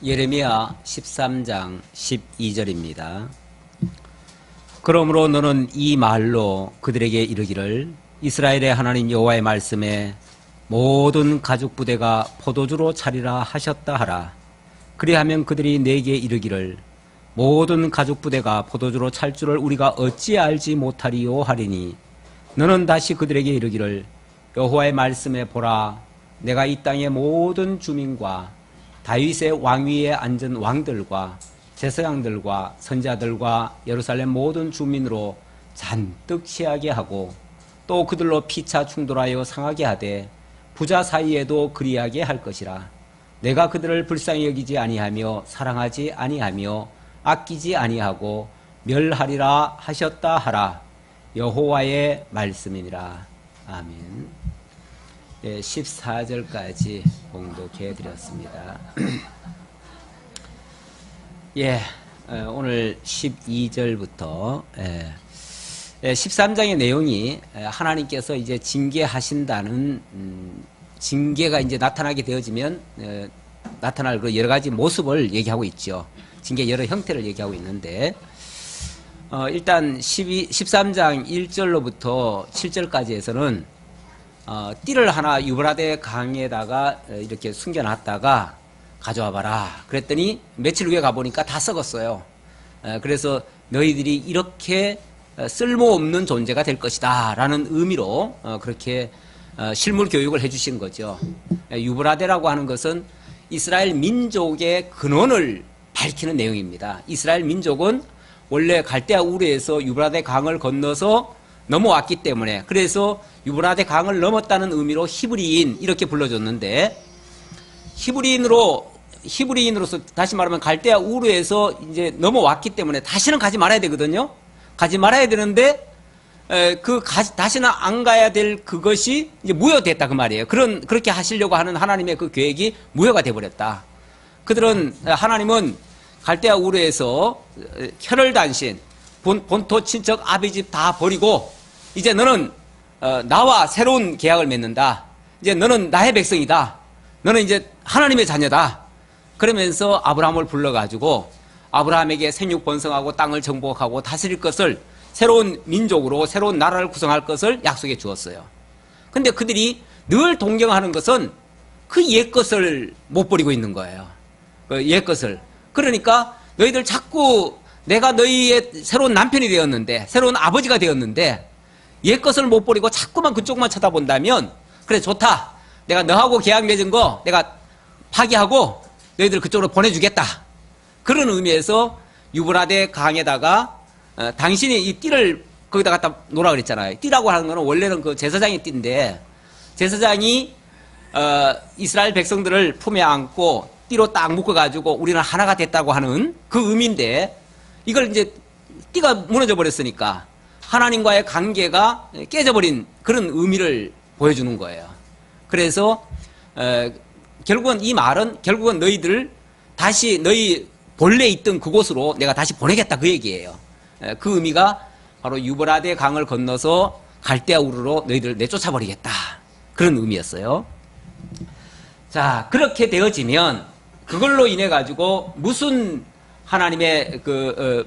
예레미야 13장 12절입니다. 그러므로 너는 이 말로 그들에게 이르기를 이스라엘의 하나님 여호와의 말씀에 모든 가죽 부대가 포도주로 차리라 하셨다 하라. 그리하면 그들이 내게 이르기를 모든 가죽 부대가 포도주로 찰 줄을 우리가 어찌 알지 못하리요 하리니 너는 다시 그들에게 이르기를 여호와의 말씀에 보라. 내가 이 땅의 모든 주민과 다윗의 왕위에 앉은 왕들과 제사장들과 선지자들과 예루살렘 모든 주민으로 잔뜩 취하게 하고 또 그들로 피차 충돌하여 상하게 하되 부자 사이에도 그리하게 할 것이라. 내가 그들을 불쌍히 여기지 아니하며 사랑하지 아니하며 아끼지 아니하고 멸하리라 하셨다 하라. 여호와의 말씀이니라. 아멘. 14절까지 봉독해 드렸습니다. 오늘 12절부터 13장의 내용이 하나님께서 이제 징계하신다는 징계가 이제 나타나게 되어지면 나타날 그 여러 가지 모습을 얘기하고 있죠. 징계 여러 형태를 얘기하고 있는데 일단 13장 1절로부터 7절까지에서는 띠를 하나 유브라데 강에다가 이렇게 숨겨놨다가 가져와 봐라. 그랬더니 며칠 후에 가보니까 다 썩었어요. 그래서 너희들이 이렇게 쓸모없는 존재가 될 것이다 라는 의미로 그렇게 실물 교육을 해주신 거죠. 유브라데라고 하는 것은 이스라엘 민족의 근원을 밝히는 내용입니다. 이스라엘 민족은 원래 갈대아 우르에서 유브라데 강을 건너서 넘어왔기 때문에 그래서 유브라데 강을 넘었다는 의미로 히브리인 이렇게 불러줬는데 히브리인으로서 다시 말하면 갈대아 우르에서 이제 넘어왔기 때문에 다시는 가지 말아야 되거든요. 가지 말아야 되는데 다시는 안 가야 될 그것이 이제 무효됐다 그 말이에요. 그렇게 하시려고 하는 하나님의 그 계획이 무효가 돼버렸다. 하나님은 갈대아 우르에서 혈혈단신 본토 친척 아비집 다 버리고 이제 너는 나와 새로운 계약을 맺는다. 이제 너는 나의 백성이다. 너는 이제 하나님의 자녀다. 그러면서 아브라함을 불러가지고 아브라함에게 생육 번성하고 땅을 정복하고 다스릴 것을 새로운 민족으로 새로운 나라를 구성할 것을 약속해 주었어요. 근데 그들이 늘 동경하는 것은 그 옛것을 못 버리고 있는 거예요. 그 옛것을. 그러니까 너희들 자꾸 내가 너희의 새로운 남편이 되었는데 새로운 아버지가 되었는데 옛것을 못 버리고 자꾸만 그쪽만 쳐다본다면 그래 좋다. 내가 너하고 계약 맺은 거 내가 파기하고 너희들 그쪽으로 보내주겠다. 그런 의미에서 유브라데 강에다가 당신이 이 띠를 거기다 갖다 놓으라 그랬잖아요. 띠라고 하는 거는 원래는 그 제사장의 띠인데 제사장이 이스라엘 백성들을 품에 안고 띠로 딱 묶어가지고 우리는 하나가 됐다고 하는 그 의미인데 이걸 이제 띠가 무너져 버렸으니까 하나님과의 관계가 깨져버린 그런 의미를 보여주는 거예요. 그래서 결국은 이 말은 결국은 너희들 다시 너희 본래 있던 그곳으로 내가 다시 보내겠다 그 얘기예요. 그 의미가 바로 유브라데 강을 건너서 갈대아 우르로 너희들을 내쫓아버리겠다 그런 의미였어요. 자, 그렇게 되어지면 그걸로 인해 가지고 무슨 하나님의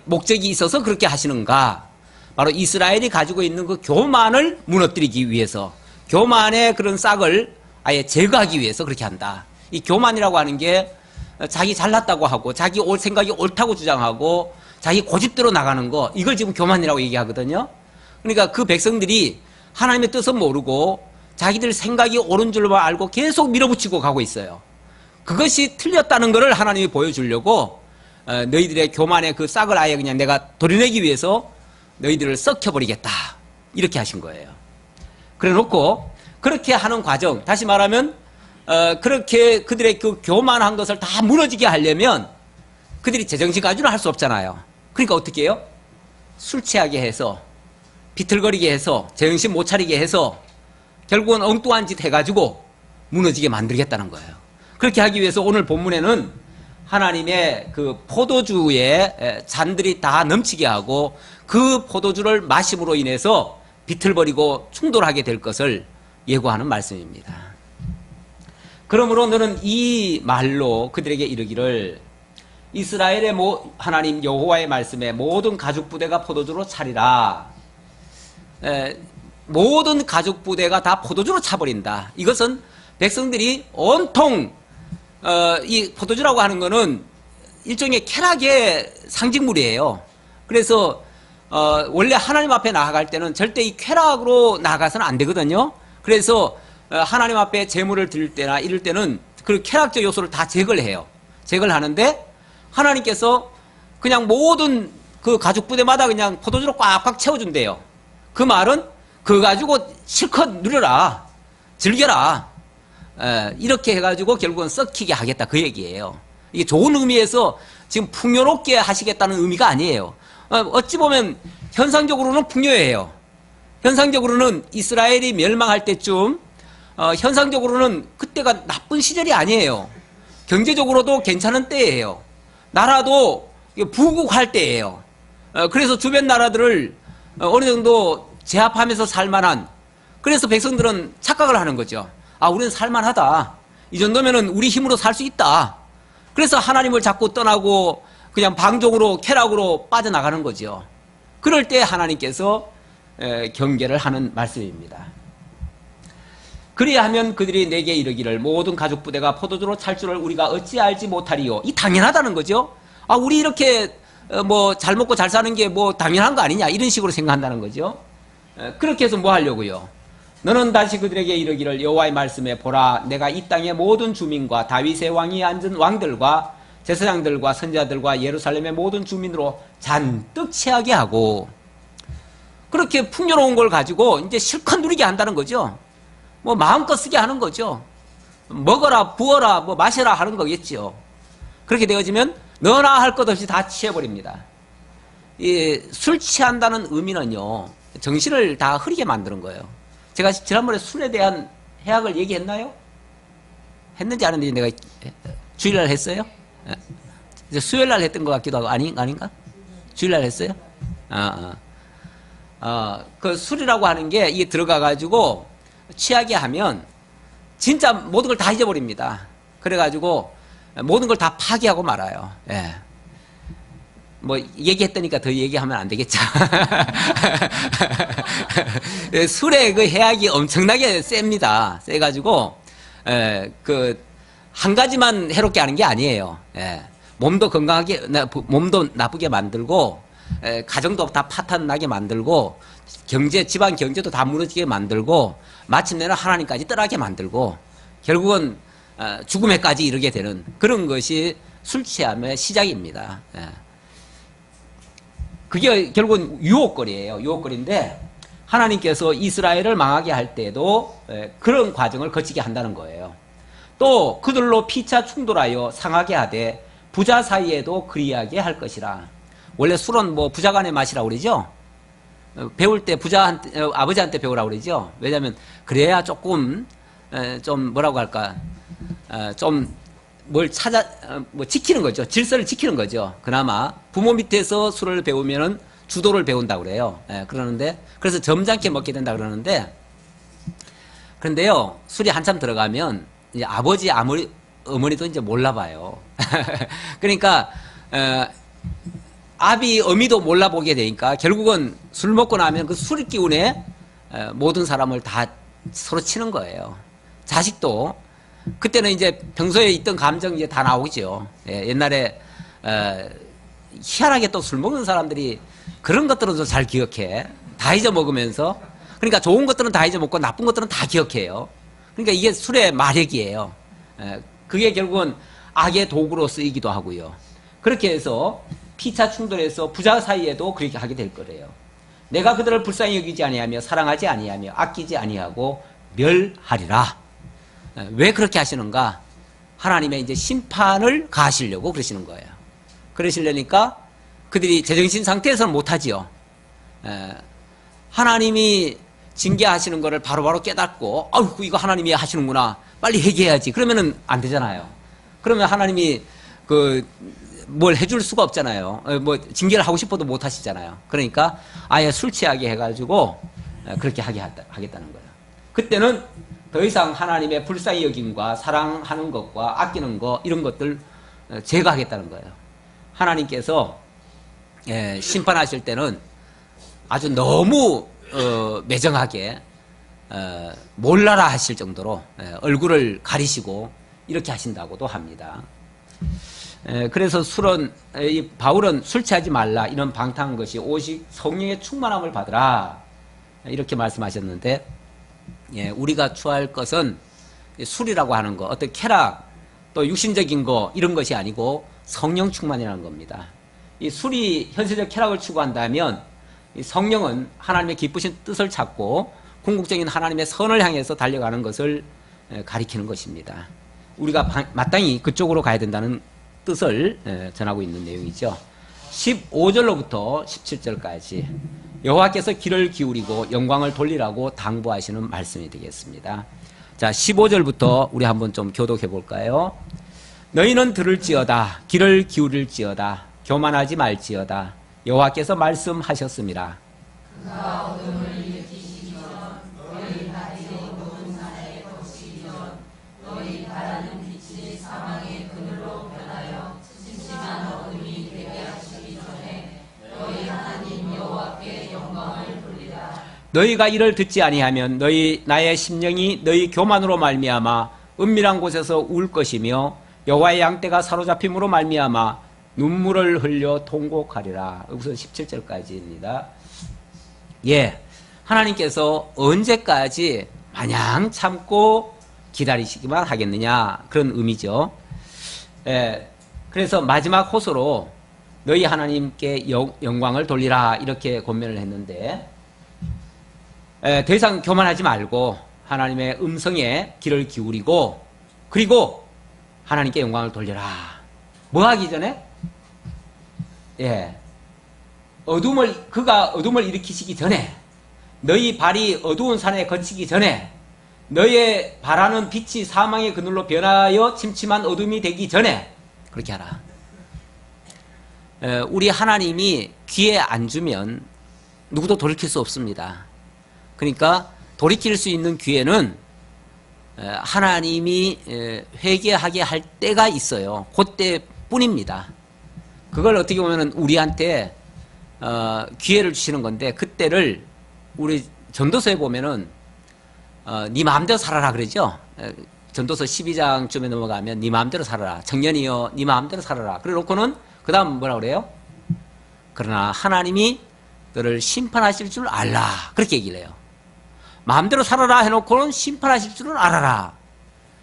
목적이 있어서 그렇게 하시는가? 바로 이스라엘이 가지고 있는 그 교만을 무너뜨리기 위해서 교만의 그런 싹을 아예 제거하기 위해서 그렇게 한다. 이 교만이라고 하는 게 자기 잘났다고 하고 자기 생각이 옳다고 주장하고 자기 고집대로 나가는 거 이걸 지금 교만이라고 얘기하거든요. 그러니까 그 백성들이 하나님의 뜻은 모르고 자기들 생각이 옳은 줄만 알고 계속 밀어붙이고 가고 있어요. 그것이 틀렸다는 것을 하나님이 보여주려고 너희들의 교만의 그 싹을 아예 그냥 내가 도려내기 위해서 너희들을 썩혀버리겠다 이렇게 하신 거예요. 그래 놓고 그렇게 하는 과정 다시 말하면 그렇게 그들의 그 교만한 것을 다 무너지게 하려면 그들이 제정신 가지는 할 수 없잖아요. 그러니까 어떻게 해요? 술 취하게 해서 비틀거리게 해서 제정신 못 차리게 해서 결국은 엉뚱한 짓 해가지고 무너지게 만들겠다는 거예요. 그렇게 하기 위해서 오늘 본문에는 하나님의 그 포도주의 잔들이 다 넘치게 하고 그 포도주를 마심으로 인해서 비틀거리고 충돌하게 될 것을 예고하는 말씀입니다. 그러므로 너는 이 말로 그들에게 이르기를 이스라엘의 하나님 여호와의 말씀에 모든 가죽 부대가 포도주로 차리라. 모든 가죽 부대가 다 포도주로 차버린다. 이것은 백성들이 온통 이 포도주라고 하는 것은 일종의 쾌락의 상징물이에요. 그래서 원래 하나님 앞에 나아갈 때는 절대 이 쾌락으로 나아가서는 안 되거든요. 그래서 하나님 앞에 제물을 드릴 때나 이럴 때는 그 쾌락적 요소를 다 제거를 해요. 제거를 하는데 하나님께서 그냥 모든 그 가죽 부대마다 그냥 포도주로 꽉꽉 채워준대요. 그 말은 그거 가지고 실컷 누려라, 즐겨라, 이렇게 해가지고 결국은 썩히게 하겠다, 그 얘기예요. 이게 좋은 의미에서 지금 풍요롭게 하시겠다는 의미가 아니에요. 어찌 보면 현상적으로는 풍요해요. 현상적으로는 이스라엘이 멸망할 때쯤 현상적으로는 그때가 나쁜 시절이 아니에요. 경제적으로도 괜찮은 때예요. 나라도 부국할 때예요. 그래서 주변 나라들을 어느 정도 제압하면서 살만한, 그래서 백성들은 착각을 하는 거죠. 아, 우리는 살만하다. 이 정도면은 우리 힘으로 살 수 있다. 그래서 하나님을 자꾸 떠나고 그냥 방종으로 쾌락으로 빠져나가는 거죠. 그럴 때 하나님께서 경계를 하는 말씀입니다. 그리하면 그들이 내게 이르기를 모든 가죽 부대가 포도주로 찰 줄을 우리가 어찌 알지 못하리요. 이 당연하다는 거죠. 아, 우리 이렇게 잘 먹고 잘 사는 게 당연한 거 아니냐, 이런 식으로 생각한다는 거죠. 그렇게 해서 뭐 하려고요? 너는 다시 그들에게 이르기를 여호와의 말씀에 보라, 내가 이 땅의 모든 주민과 다윗의 왕이 앉은 왕들과 제사장들과 선지자들과 예루살렘의 모든 주민으로 잔뜩 취하게 하고, 그렇게 풍요로운 걸 가지고 이제 실컷 누리게 한다는 거죠. 마음껏 쓰게 하는 거죠. 먹어라, 부어라, 마셔라 하는 거겠죠. 그렇게 되어지면 너나 할 것 없이 다 취해버립니다. 술 취한다는 의미는요, 정신을 다 흐리게 만드는 거예요. 제가 지난번에 술에 대한 해학을 얘기했나요? 했는지 안 했는지 내가 주일날 했어요? 이제 수요일날 했던 것 같기도 하고, 아닌가? 주일날 했어요? 그 술이라고 하는 게 이게 들어가가지고 취하게 하면 진짜 모든 걸 다 잊어버립니다. 그래가지고 모든 걸 다 파괴하고 말아요. 예. 얘기했다니까 더 얘기하면 안 되겠죠. 술의 그 해악이 엄청나게 셉니다. 세가지고, 한 가지만 해롭게 하는 게 아니에요. 예. 몸도 건강하게, 몸도 나쁘게 만들고, 가정도 다 파탄나게 만들고, 집안 경제도 다 무너지게 만들고, 마침내는 하나님까지 떠나게 만들고, 결국은 죽음에까지 이르게 되는 그런 것이 술 취함의 시작입니다. 예. 그게 결국은 유혹거리예요. 유혹거리인데 하나님께서 이스라엘을 망하게 할 때에도 그런 과정을 거치게 한다는 거예요. 또 그들로 피차 충돌하여 상하게 하되 부자 사이에도 그리하게 할 것이라. 원래 술은 부자 간의 맛이라고 그러죠. 배울 때 아버지한테 배우라고 그러죠. 왜냐하면 그래야 조금 좀 뭐라고 할까, 좀 뭘 지키는 거죠. 질서를 지키는 거죠. 그나마 부모 밑에서 술을 배우면은 주도를 배운다고 그래요. 그러는데, 그래서 점잖게 먹게 된다 그러는데, 그런데요, 술이 한참 들어가면 이제 아버지, 어머니도 이제 몰라봐요. 그러니까, 아비, 어미도 몰라보게 되니까 결국은 술 먹고 나면 그 술 기운에 모든 사람을 다 서로 치는 거예요. 자식도 그때는 이제 평소에 있던 감정이 이제 다 나오죠. 옛날에 희한하게 또 술 먹는 사람들이 그런 것들은 잘 기억해. 다 잊어먹으면서. 그러니까 좋은 것들은 다 잊어먹고 나쁜 것들은 다 기억해요. 그러니까 이게 술의 마력이에요. 그게 결국은 악의 도구로 쓰이기도 하고요. 그렇게 해서 피차 충돌해서 부자 사이에도 그렇게 하게 될 거래요. 내가 그들을 불쌍히 여기지 아니하며 사랑하지 아니하며 아끼지 아니하고 멸하리라. 왜 그렇게 하시는가? 하나님의 이제 심판을 가하시려고 그러시는 거예요. 그러시려니까 그들이 제정신 상태에서는 못하지요. 하나님이 징계하시는 거를 바로바로 깨닫고, 아이고, 이거 하나님이 하시는구나, 빨리 회개해야지. 그러면은 안 되잖아요. 그러면 하나님이 뭘 해줄 수가 없잖아요. 징계를 하고 싶어도 못 하시잖아요. 그러니까 아예 술 취하게 해가지고 그렇게 하게 하겠다는 거예요. 그때는 더 이상 하나님의 불쌍히 여김과 사랑하는 것과 아끼는 것 이런 것들 제거하겠다는 거예요. 하나님께서 심판하실 때는 아주 너무 매정하게 몰라라 하실 정도로 얼굴을 가리시고 이렇게 하신다고도 합니다. 그래서 바울은 술 취하지 말라 이런 방탕한 것이 오직 성령의 충만함을 받으라 이렇게 말씀하셨는데, 우리가 취할 것은 술이라고 하는 것, 어떤 쾌락 또 육신적인 거 이런 것이 아니고 성령 충만이라는 겁니다. 이 술이 현세적 쾌락을 추구한다면 이 성령은 하나님의 기쁘신 뜻을 찾고 궁극적인 하나님의 선을 향해서 달려가는 것을 가리키는 것입니다. 우리가 마땅히 그쪽으로 가야 된다는 뜻을 전하고 있는 내용이죠. 15절로부터 17절까지 여호와께서 귀를 기울이고 영광을 돌리라고 당부하시는 말씀이 되겠습니다. 자, 15절부터 우리 한번 좀 교독해 볼까요? 너희는 들을지어다, 귀를 기울일지어다, 교만하지 말지어다. 여호와께서 말씀하셨습니다. 그가 어둠을 일으키시기 전, 너희 밭이 어두운 산에 거치기 전, 너희 바라는 빛이 사망의 그늘로 변하여 심심한 어둠이 되게 하시기 전에 너희 하나님 여호와께 영광을 돌리라. 너희가 이를 듣지 아니하면 나의 심령이 너희 교만으로 말미암아 은밀한 곳에서 울 것이며 여호와의 양떼가 사로잡힘으로 말미암아 눈물을 흘려 통곡하리라. 우선 17절까지입니다. 하나님께서 언제까지 마냥 참고 기다리시기만 하겠느냐 그런 의미죠. 그래서 마지막 호소로 너희 하나님께 영광을 돌리라 이렇게 권면을 했는데, 더 이상 교만하지 말고 하나님의 음성에 귀를 기울이고 그리고 하나님께 영광을 돌려라. 뭐 하기 전에? 그가 어둠을 일으키시기 전에, 너희 발이 어두운 산에 거치기 전에, 너희의 바라는 빛이 사망의 그늘로 변하여 침침한 어둠이 되기 전에 그렇게 하라. 우리 하나님이 기회 안 주면 누구도 돌이킬 수 없습니다. 그러니까 돌이킬 수 있는 기회는 하나님이 회개하게 할 때가 있어요. 그때뿐입니다. 그걸 어떻게 보면 우리한테 기회를 주시는 건데, 그때를 우리 전도서에 보면은 네 마음대로 살아라 그러죠. 전도서 12장쯤에 넘어가면 네 마음대로 살아라. 청년이여 네 마음대로 살아라. 그래 놓고는 그 다음 뭐라 그래요? 그러나 하나님이 너를 심판하실 줄 알라. 그렇게 얘기를 해요. 마음대로 살아라 해놓고는 심판하실 줄은 알아라.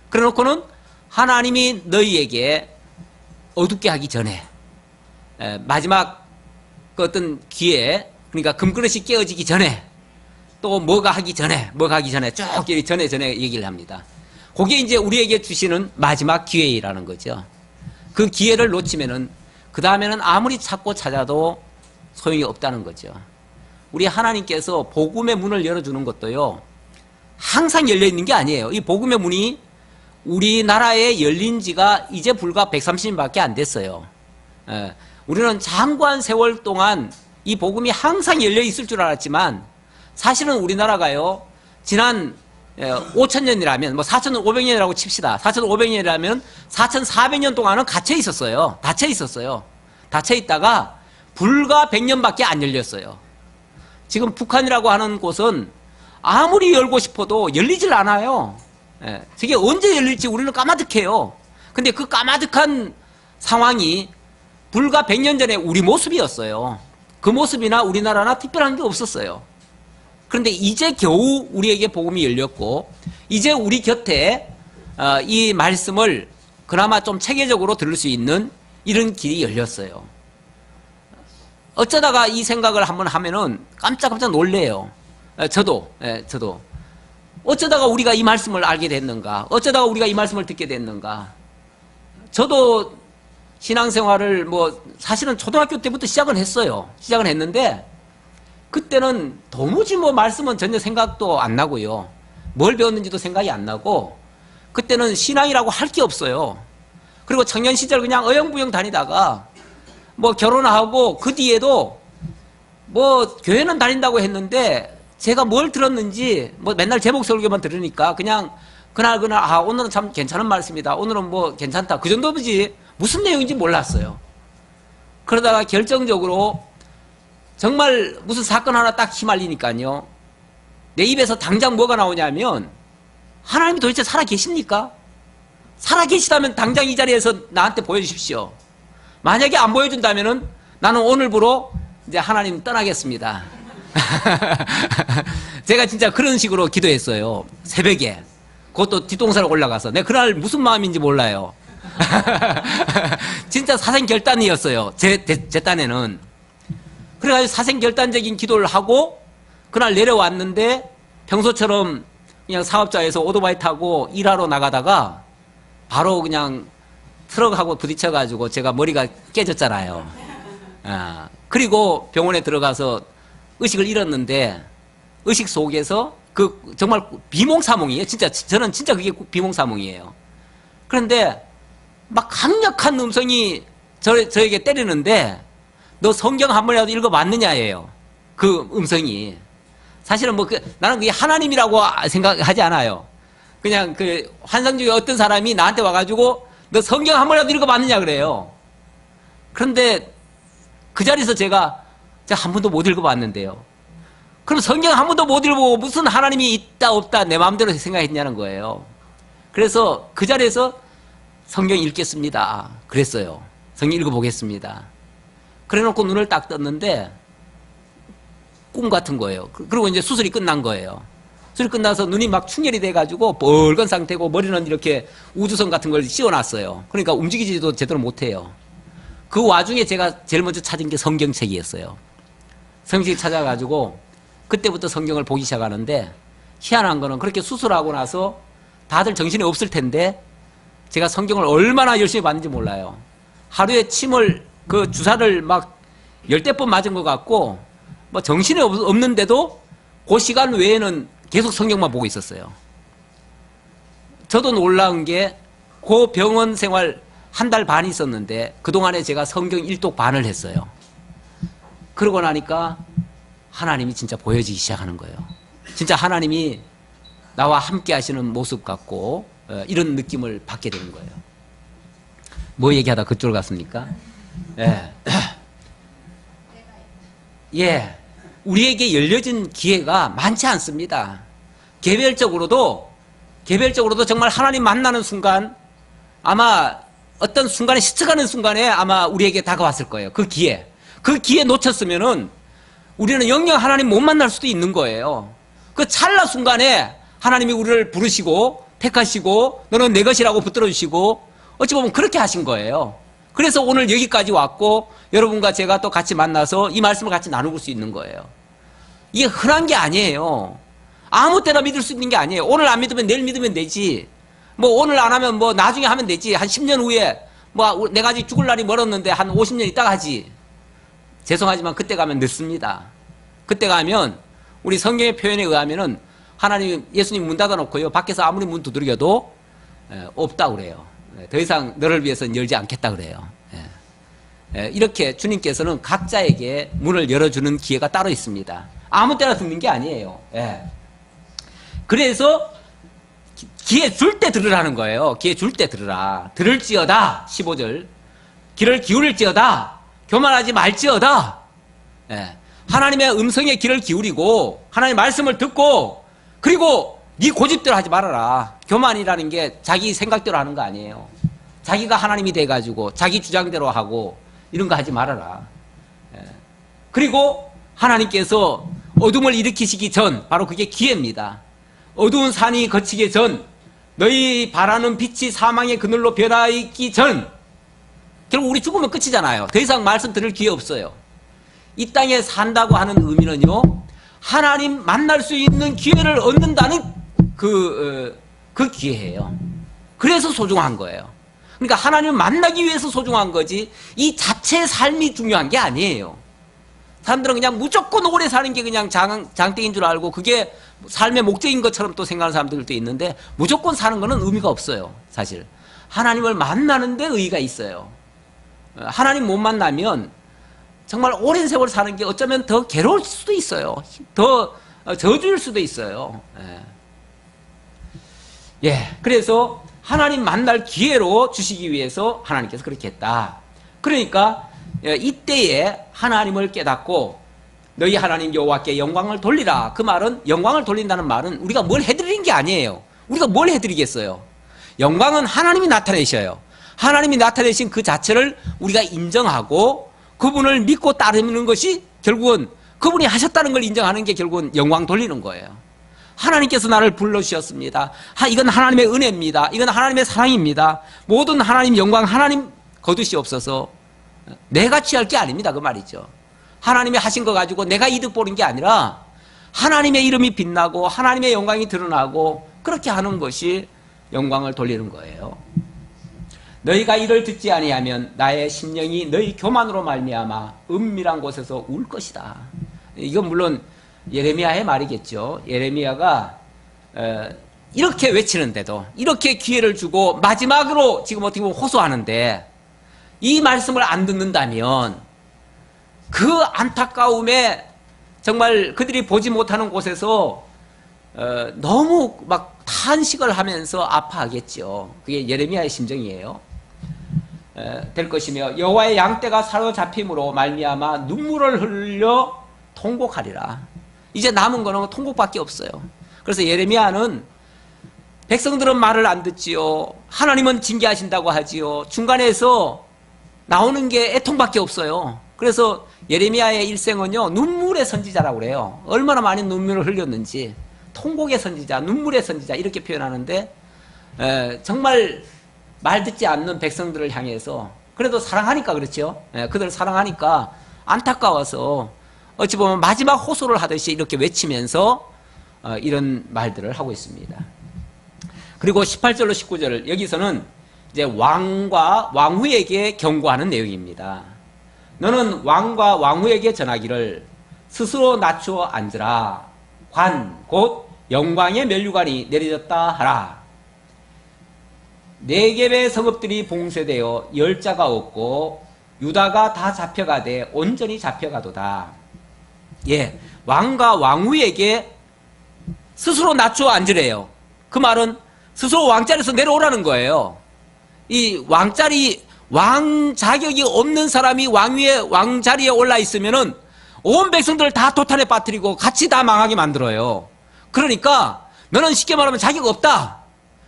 그래 놓고는 하나님이 너희에게 어둡게 하기 전에, 마지막 그 어떤 기회, 그러니까 금그릇이 깨어지기 전에, 또 뭐가 하기 전에 쭉 전에 얘기를 합니다. 그게 이제 우리에게 주시는 마지막 기회라는 거죠. 그 기회를 놓치면은 그 다음에는 아무리 찾고 찾아도 소용이 없다는 거죠. 우리 하나님께서 복음의 문을 열어주는 것도요, 항상 열려있는 게 아니에요. 이 복음의 문이 우리나라에 열린 지가 이제 불과 130년밖에 안 됐어요. 우리는 장관 세월 동안 이 복음이 항상 열려있을 줄 알았지만, 사실은 우리나라가요, 지난 5,000년이라면, 4,500년이라고 칩시다. 4,500년이라면 4,400년 동안은 갇혀 있었어요. 닫혀 있었어요. 닫혀 있다가 불과 100년밖에 안 열렸어요. 지금 북한이라고 하는 곳은 아무리 열고 싶어도 열리질 않아요. 저게 언제 열릴지 우리는 까마득해요. 근데 그 까마득한 상황이 불과 100년 전에 우리 모습이었어요. 그 모습이나 우리나라나 특별한 게 없었어요. 그런데 이제 겨우 우리에게 복음이 열렸고, 이제 우리 곁에 이 말씀을 그나마 좀 체계적으로 들을 수 있는 이런 길이 열렸어요. 어쩌다가 이 생각을 한번 하면은 깜짝깜짝 놀래요. 저도 어쩌다가 우리가 이 말씀을 알게 됐는가, 어쩌다가 우리가 이 말씀을 듣게 됐는가. 저도 신앙생활을 사실은 초등학교 때부터 시작은 했어요. 시작은 했는데 그때는 도무지 말씀은 전혀 생각도 안 나고요, 뭘 배웠는지도 생각이 안 나고, 그때는 신앙이라고 할 게 없어요. 그리고 청년 시절 그냥 어영부영 다니다가 결혼하고 그 뒤에도 교회는 다닌다고 했는데 제가 뭘 들었는지 뭐 맨날 제목 설교만 들으니까 그냥 그날 아 오늘은 참 괜찮은 말씀이다. 오늘은 뭐 괜찮다. 그 정도지 무슨 내용인지 몰랐어요. 그러다가 결정적으로 정말 무슨 사건 하나 딱 휘말리니까요. 내 입에서 당장 뭐가 나오냐면 하나님이 도대체 살아 계십니까? 살아 계시다면 당장 이 자리에서 나한테 보여주십시오. 만약에 안 보여준다면은 나는 오늘부로 이제 하나님 떠나겠습니다. 제가 진짜 그런 식으로 기도했어요. 새벽에. 그것도 뒷동산에 올라가서. 내가 그날 무슨 마음인지 몰라요. 진짜 사생결단이었어요. 제 딴에는. 그래가지고 사생결단적인 기도를 하고 그날 내려왔는데 평소처럼 그냥 사업자에서 오토바이 타고 일하러 나가다가 바로 그냥 트럭하고 부딪혀가지고 제가 머리가 깨졌잖아요. 그리고 병원에 들어가서 의식을 잃었는데 의식 속에서 그 정말 비몽사몽이에요. 진짜 저는 진짜 그게 비몽사몽이에요. 그런데 막 강력한 음성이 저에게 때리는데 너 성경 한 번이라도 읽어봤느냐예요. 그 음성이. 사실은 뭐 나는 그게 하나님이라고 생각하지 않아요. 그냥 그 환상 중에 어떤 사람이 나한테 와가지고 너 성경 한 번이라도 읽어봤느냐 그래요. 그런데 그 자리에서 제가 한 번도 못 읽어봤는데요. 그럼 성경 한 번도 못 읽어보고 무슨 하나님이 있다 없다 내 마음대로 생각했냐는 거예요. 그래서 그 자리에서 성경 읽겠습니다. 그랬어요. 성경 읽어보겠습니다. 그래놓고 눈을 딱 떴는데 꿈 같은 거예요. 그리고 이제 수술이 끝난 거예요. 수술이 끝나서 눈이 막 충혈이 돼가지고 뻘건 상태고 머리는 이렇게 우주선 같은 걸 씌워놨어요. 그러니까 움직이지도 제대로 못해요. 그 와중에 제가 제일 먼저 찾은 게 성경책이었어요. 성경책 찾아가지고 그때부터 성경을 보기 시작하는데 희한한 거는 그렇게 수술하고 나서 다들 정신이 없을 텐데 제가 성경을 얼마나 열심히 봤는지 몰라요. 하루에 침을 그 주사를 막 10대 번 맞은 것 같고 뭐 정신이 없는데도 그 시간 외에는 계속 성경만 보고 있었어요. 저도 놀라운 게 그 병원 생활 한 달 반 있었는데 그동안에 제가 성경 1독 반을 했어요. 그러고 나니까 하나님이 진짜 보여지기 시작하는 거예요. 진짜 하나님이 나와 함께 하시는 모습 같고 이런 느낌을 받게 되는 거예요. 뭐 얘기하다 그쪽으로 갔습니까? 예. 예. 우리에게 열려진 기회가 많지 않습니다. 개별적으로도 정말 하나님 만나는 순간 아마 어떤 순간에 스쳐가는 순간에 아마 우리에게 다가왔을 거예요. 그 기회 놓쳤으면은 우리는 영영 하나님 못 만날 수도 있는 거예요. 그 찰나 순간에 하나님이 우리를 부르시고 택하시고 너는 내 것이라고 붙들어 주시고 어찌 보면 그렇게 하신 거예요. 그래서 오늘 여기까지 왔고 여러분과 제가 또 같이 만나서 이 말씀을 같이 나누고 수 있는 거예요. 이게 흔한 게 아니에요. 아무 때나 믿을 수 있는 게 아니에요. 오늘 안 믿으면 내일 믿으면 되지. 뭐 오늘 안 하면 뭐 나중에 하면 되지. 한 10년 후에 뭐 내가 아직 죽을 날이 멀었는데 한 50년 있다가 하지. 죄송하지만 그때 가면 늦습니다. 그때 가면 우리 성경의 표현에 의하면은 하나님 예수님 문 닫아놓고요. 밖에서 아무리 문 두드려도 없다고 그래요. 더 이상 너를 위해서는 열지 않겠다 그래요. 이렇게 주님께서는 각자에게 문을 열어주는 기회가 따로 있습니다. 아무 때나 듣는 게 아니에요. 그래서 기회 줄 때 들으라는 거예요. 기회 줄 때 들으라. 들을지어다 15절 귀를 기울일지어다 교만하지 말지어다. 하나님의 음성에 귀를 기울이고 하나님의 말씀을 듣고 그리고 네 고집대로 하지 말아라. 교만이라는 게 자기 생각대로 하는 거 아니에요. 자기가 하나님이 돼가지고 자기 주장대로 하고 이런 거 하지 말아라. 그리고 하나님께서 어둠을 일으키시기 전 바로 그게 기회입니다. 어두운 산이 거치기 전 너희 바라는 빛이 사망의 그늘로 변화있기 전 결국 우리 죽으면 끝이잖아요. 더 이상 말씀 들을 기회 없어요. 이 땅에 산다고 하는 의미는요 하나님 만날 수 있는 기회를 얻는다는 그 기회예요. 그래서 소중한 거예요. 그러니까 하나님을 만나기 위해서 소중한 거지 이 자체의 삶이 중요한 게 아니에요. 사람들은 그냥 무조건 오래 사는 게 그냥 장땡인 줄 알고 그게 삶의 목적인 것처럼 또 생각하는 사람들도 있는데 무조건 사는 거는 의미가 없어요. 사실 하나님을 만나는 데 의의가 있어요. 하나님 못 만나면 정말 오랜 세월 사는 게 어쩌면 더 괴로울 수도 있어요. 더 저주일 수도 있어요. 그래서 하나님 만날 기회로 주시기 위해서 하나님께서 그렇게 했다. 그러니까 이때에 하나님을 깨닫고 너희 하나님 여호와께 영광을 돌리라. 그 말은, 영광을 돌린다는 말은 우리가 뭘 해드리는 게 아니에요. 우리가 뭘 해드리겠어요. 영광은 하나님이 나타내셔요. 하나님이 나타내신 그 자체를 우리가 인정하고 그분을 믿고 따르는 것이 결국은 그분이 하셨다는 걸 인정하는 게 결국은 영광 돌리는 거예요. 하나님께서 나를 불러주셨습니다. 이건 하나님의 은혜입니다. 이건 하나님의 사랑입니다. 모든 하나님 영광 하나님 거두시옵소서. 내가 취할 게 아닙니다. 그 말이죠. 하나님이 하신 거 가지고 내가 이득 보는 게 아니라 하나님의 이름이 빛나고 하나님의 영광이 드러나고 그렇게 하는 것이 영광을 돌리는 거예요. 너희가 이를 듣지 아니하면 나의 심령이 너희 교만으로 말미암아 은밀한 곳에서 울 것이다. 이건 물론 예레미야의 말이겠죠. 예레미야가 이렇게 외치는데도, 이렇게 기회를 주고 마지막으로 지금 어떻게 보면 호소하는데 이 말씀을 안 듣는다면 그 안타까움에 정말 그들이 보지 못하는 곳에서 너무 막 탄식을 하면서 아파하겠죠. 그게 예레미야의 심정이에요. 될 것이며 여호와의 양떼가 사로잡힘으로 말미암아 눈물을 흘려 통곡하리라. 이제 남은 거는 통곡밖에 없어요. 그래서 예레미야는 백성들은 말을 안 듣지요. 하나님은 징계하신다고 하지요. 중간에서 나오는 게 애통밖에 없어요. 그래서 예레미야의 일생은요, 눈물의 선지자라고 그래요. 얼마나 많은 눈물을 흘렸는지. 통곡의 선지자, 눈물의 선지자 이렇게 표현하는데 정말 말 듣지 않는 백성들을 향해서 그래도 사랑하니까 그렇죠. 그들을 사랑하니까 안타까워서 어찌 보면 마지막 호소를 하듯이 이렇게 외치면서 이런 말들을 하고 있습니다. 그리고 18절로 19절 여기서는 이제 왕과 왕후에게 경고하는 내용입니다. 너는 왕과 왕후에게 전하기를 스스로 낮추어 앉으라. 관, 곧 영광의 면류관이 내려졌다 하라. 네겝의 성읍들이 봉쇄되어 열자가 없고 유다가 다 잡혀가되 온전히 잡혀가도다. 왕과 왕후에게 스스로 낮추어 앉으래요. 그 말은 스스로 왕자리에서 내려오라는 거예요. 이 왕 자격이 없는 사람이 왕자리에 올라 있으면은 온 백성들을 다 도탄에 빠뜨리고 같이 다 망하게 만들어요. 그러니까 너는 쉽게 말하면 자격 없다.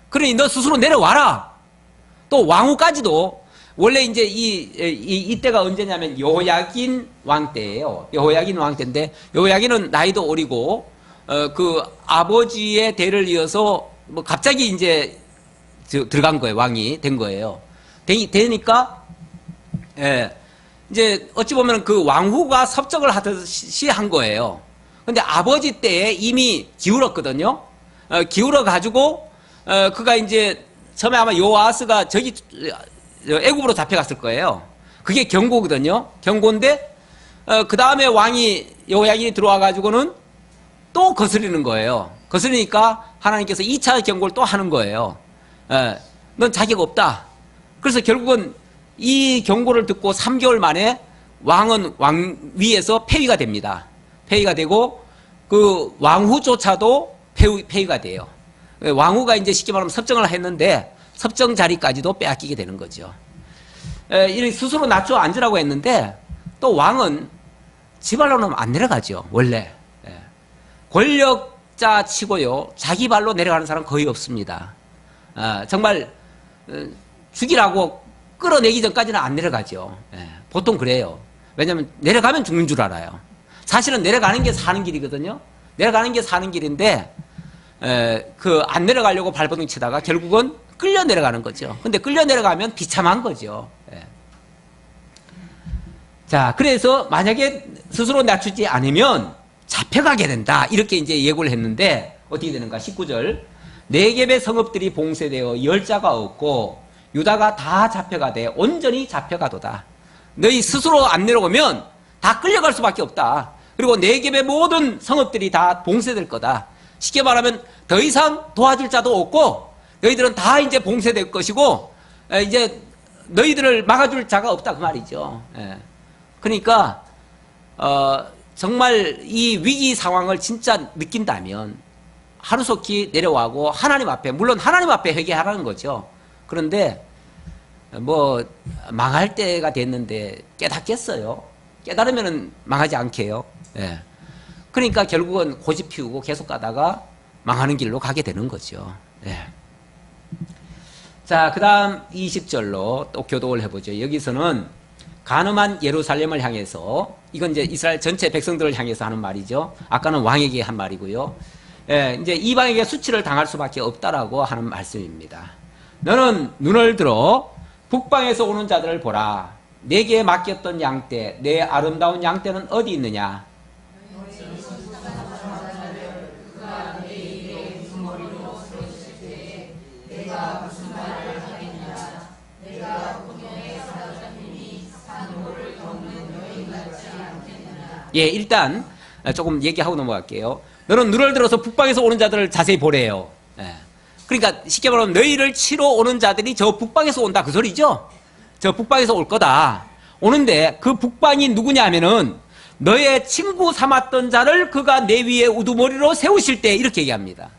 그러니 너 스스로 내려와라. 또 왕후까지도 원래 이제 이때가 언제냐면 여호야긴 왕 때예요. 여호야긴 왕 때인데 여호야긴은 나이도 어리고 그 아버지의 대를 이어서 뭐 갑자기 이제 들어간 거예요. 왕이 된 거예요. 되니까 이제 어찌 보면 그 왕후가 섭정을 하듯이 한 거예요. 근데 아버지 때에 이미 기울었거든요. 기울어 가지고 그가 이제 처음에 아마 요아스가 저기 애굽으로 잡혀갔을 거예요. 그게 경고거든요. 경고인데 그 다음에 왕이 여호야긴이 들어와 가지고는 또 거스리는 거예요. 거스리니까 하나님께서 2차 경고를 또 하는 거예요. 넌 자격 없다. 그래서 결국은 이 경고를 듣고 3개월 만에 왕은 왕위에서 폐위가 됩니다. 폐위가 되고 그 왕후조차도 폐위가 돼요. 왕후가 이제 쉽게 말하면 섭정을 했는데 섭정 자리까지도 빼앗기게 되는 거죠. 이렇게 스스로 낮춰 앉으라고 했는데 또 왕은 지 발로는 안 내려가죠. 원래 권력자 치고요 자기 발로 내려가는 사람 거의 없습니다. 정말 죽이라고 끌어내기 전까지는 안 내려가죠. 보통 그래요. 왜냐하면 내려가면 죽는 줄 알아요. 사실은 내려가는 게 사는 길이거든요. 내려가는 게 사는 길인데 안 내려가려고 발버둥 치다가 결국은 끌려 내려가는 거죠. 근데 끌려 내려가면 비참한 거죠. 자, 그래서 만약에 스스로 낮추지 않으면 잡혀가게 된다. 이렇게 이제 예고를 했는데 어떻게 되는가? 19절. 네겝의 성읍들이 봉쇄되어 열자가 없고 유다가 다 잡혀가되 온전히 잡혀가도다. 너희 스스로 안 내려오면 다 끌려갈 수밖에 없다. 그리고 네겝의 모든 성읍들이 다 봉쇄될 거다. 쉽게 말하면 더 이상 도와줄 자도 없고 너희들은 다 이제 봉쇄될 것이고 이제 너희들을 막아줄 자가 없다 그 말이죠. 그러니까 정말 이 위기 상황을 진짜 느낀다면 하루속히 내려와고 하나님 앞에, 물론 하나님 앞에 회개하라는 거죠. 그런데 뭐 망할 때가 됐는데 깨닫겠어요? 깨달으면 망하지 않게요. 예. 그러니까 결국은 고집 피우고 계속 가다가 망하는 길로 가게 되는 거죠. 예. 자, 그 다음 20절로 또 교독을 해보죠. 여기서는 간음한 예루살렘을 향해서, 이건 이제 이스라엘 전체 백성들을 향해서 하는 말이죠. 아까는 왕에게 한 말이고요. 예, 이제 이방에게 수치를 당할 수밖에 없다라고 하는 말씀입니다. 너는 눈을 들어 북방에서 오는 자들을 보라. 내게 맡겼던 양떼, 내 아름다운 양떼는 어디 있느냐? 예, 일단 조금 얘기하고 넘어갈게요. 너는 눈을 들어서 북방에서 오는 자들을 자세히 보래요. 예. 그러니까 쉽게 말하면 너희를 치러 오는 자들이 저 북방에서 온다 그 소리죠. 저 북방에서 올 거다. 오는데 그 북방이 누구냐 하면은 너의 친구 삼았던 자를 그가 내 위에 우두머리로 세우실 때, 이렇게 얘기합니다.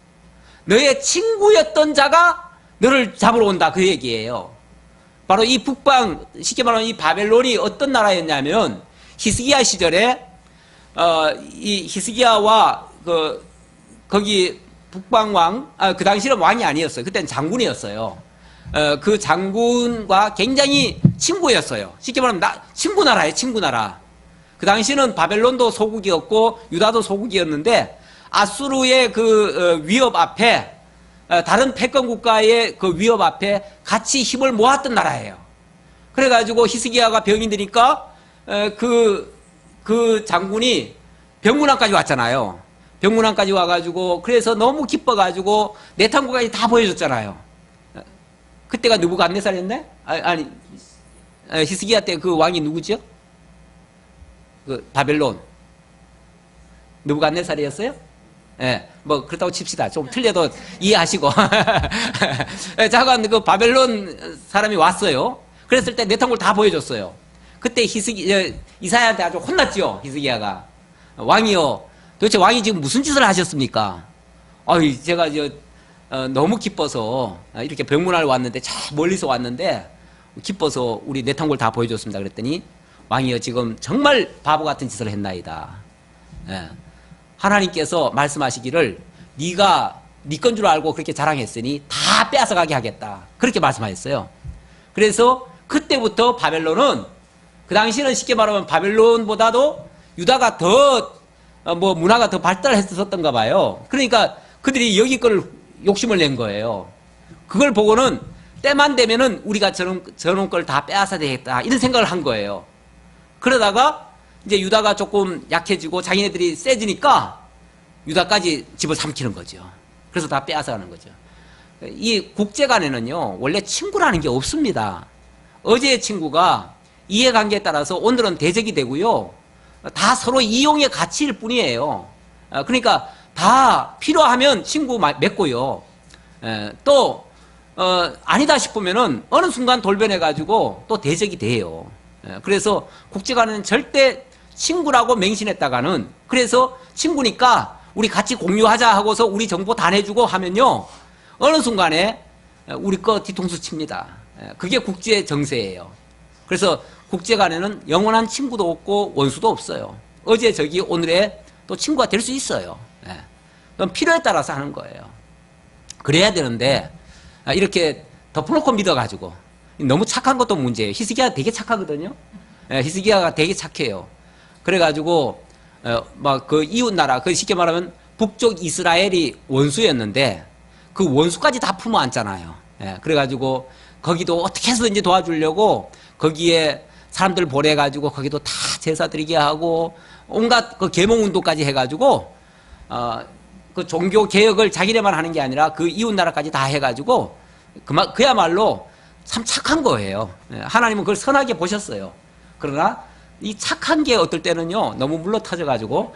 너의 친구였던 자가 너를 잡으러 온다 그 얘기예요. 바로 이 북방, 쉽게 말하면 이 바벨론이 어떤 나라였냐면 히스기야 시절에 이 히스기야와 거기 북방왕, 그 당시는 왕이 아니었어요. 그때는 장군이었어요. 그 장군과 굉장히 친구였어요. 쉽게 말하면 친구 나라예요, 친구 나라. 그 당시는 바벨론도 소국이었고 유다도 소국이었는데 아수르의 그 위협 앞에, 다른 패권 국가의 그 위협 앞에 같이 힘을 모았던 나라예요. 그래가지고 히스기야가 병이 드니까 그 장군이 병문안까지 왔잖아요. 병문안까지 와가지고 그래서 너무 기뻐가지고 내탕국까지 다 보여줬잖아요. 그때가 느부갓네살이었네? 아니 히스기야 때 그 왕이 누구죠? 그 바벨론 느부갓네살이었어요? 예, 뭐 그렇다고 칩시다. 좀 틀려도 이해하시고. 잠깐 그 바벨론 사람이 왔어요. 그랬을 때 내탕국을 다 보여줬어요. 그때 이사야한테 아주 혼났죠. 히스기야가 왕이요, 도대체 왕이 지금 무슨 짓을 하셨습니까? 제가 너무 기뻐서 이렇게 병문안을 왔는데, 저 멀리서 왔는데 기뻐서 우리 내탕국을 다 보여줬습니다. 그랬더니 왕이요, 지금 정말 바보 같은 짓을 했나이다. 예. 하나님께서 말씀하시기를 네가 네 건 줄 알고 그렇게 자랑했으니 다 빼앗아가게 하겠다. 그렇게 말씀하셨어요. 그래서 그때부터 바벨론은, 그 당시는 쉽게 말하면 바벨론보다도 유다가 더 문화가 더 발달했었던가 봐요. 그러니까 그들이 여기 걸 욕심을 낸 거예요. 그걸 보고는 때만 되면은 우리가 저놈 걸 다 빼앗아야 되겠다, 이런 생각을 한 거예요. 그러다가 이제 유다가 조금 약해지고 자기네들이 세지니까 유다까지 집을 삼키는 거죠. 그래서 다 빼앗아가는 거죠. 이 국제 간에는요, 원래 친구라는 게 없습니다. 어제의 친구가 이해관계에 따라서 오늘은 대적이 되고요, 다 서로 이용의 가치일 뿐이에요. 그러니까 다 필요하면 친구 맺고요, 또 아니다 싶으면은 어느 순간 돌변해가지고 또 대적이 돼요. 그래서 국제간에는 절대 친구라고 맹신했다가는, 그래서 친구니까 우리 같이 공유하자 하고서 우리 정보 다 내주고 하면요, 어느 순간에 우리 거 뒤통수 칩니다. 그게 국제 정세예요. 그래서 국제간에는 영원한 친구도 없고 원수도 없어요. 어제 저기 오늘에 또 친구가 될 수 있어요. 그럼 필요에 따라서 하는 거예요. 그래야 되는데 이렇게 덮어놓고 믿어가지고, 너무 착한 것도 문제예요. 히스기야가 되게 착하거든요. 히스기야가 되게 착해요. 그래가지고 막 그 이웃 나라, 그 쉽게 말하면 북쪽 이스라엘이 원수였는데 그 원수까지 다 품어안잖아요. 그래가지고 거기도 어떻게 해서든지 도와주려고 거기에 사람들 보내가지고 거기도 다 제사 드리게 하고 온갖 그 계몽운동까지 해가지고 그 종교 개혁을 자기네만 하는 게 아니라 그 이웃 나라까지 다 해가지고 그야말로 참 착한 거예요. 하나님은 그걸 선하게 보셨어요. 그러나 이 착한 게 어떨 때는요, 너무 물러터져가지고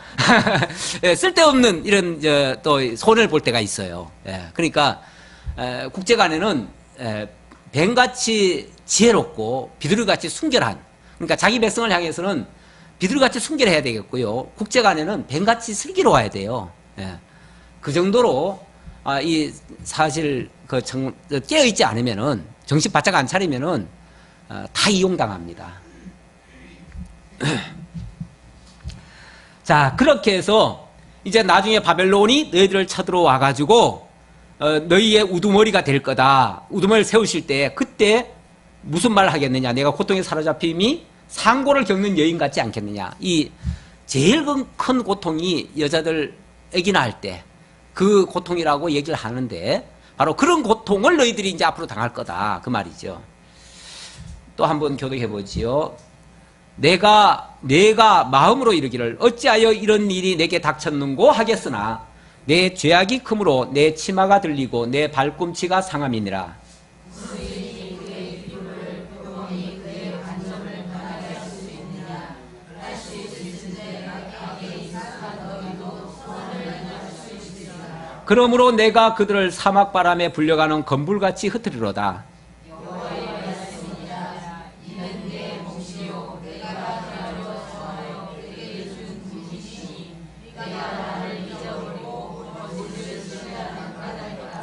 쓸데없는 이런 또 손해를 볼 때가 있어요. 그러니까 국제간에는 뱀같이 지혜롭고 비둘기같이 순결한, 그러니까 자기 백성을 향해서는 비둘기같이 순결해야 되겠고요. 국제간에는 뱀같이 슬기로워야 돼요. 예. 그 정도로 이 사실 깨어있지 않으면은 정신 바짝 안 차리면은 다 이용당합니다. 자, 그렇게 해서 이제 나중에 바벨론이 너희들을 쳐들어와 가지고 너희의 우두머리가 될 거다. 우두머리를 세우실 때 그때 무슨 말을 하겠느냐? 내가 고통에 사로잡힘이 상고를 겪는 여인 같지 않겠느냐? 이 제일 큰 고통이 여자들 아기 낳을 때 그 고통이라고 얘기를 하는데 바로 그런 고통을 너희들이 이제 앞으로 당할 거다. 그 말이죠. 또 한번 교독해 보지요. 내가 마음으로 이르기를 어찌하여 이런 일이 내게 닥쳤는고 하겠으나 내 죄악이 크므로 내 치마가 들리고 내 발꿈치가 상함이니라. 그러므로 내가 그들을 사막바람에 불려가는 건불같이 흩으리로다.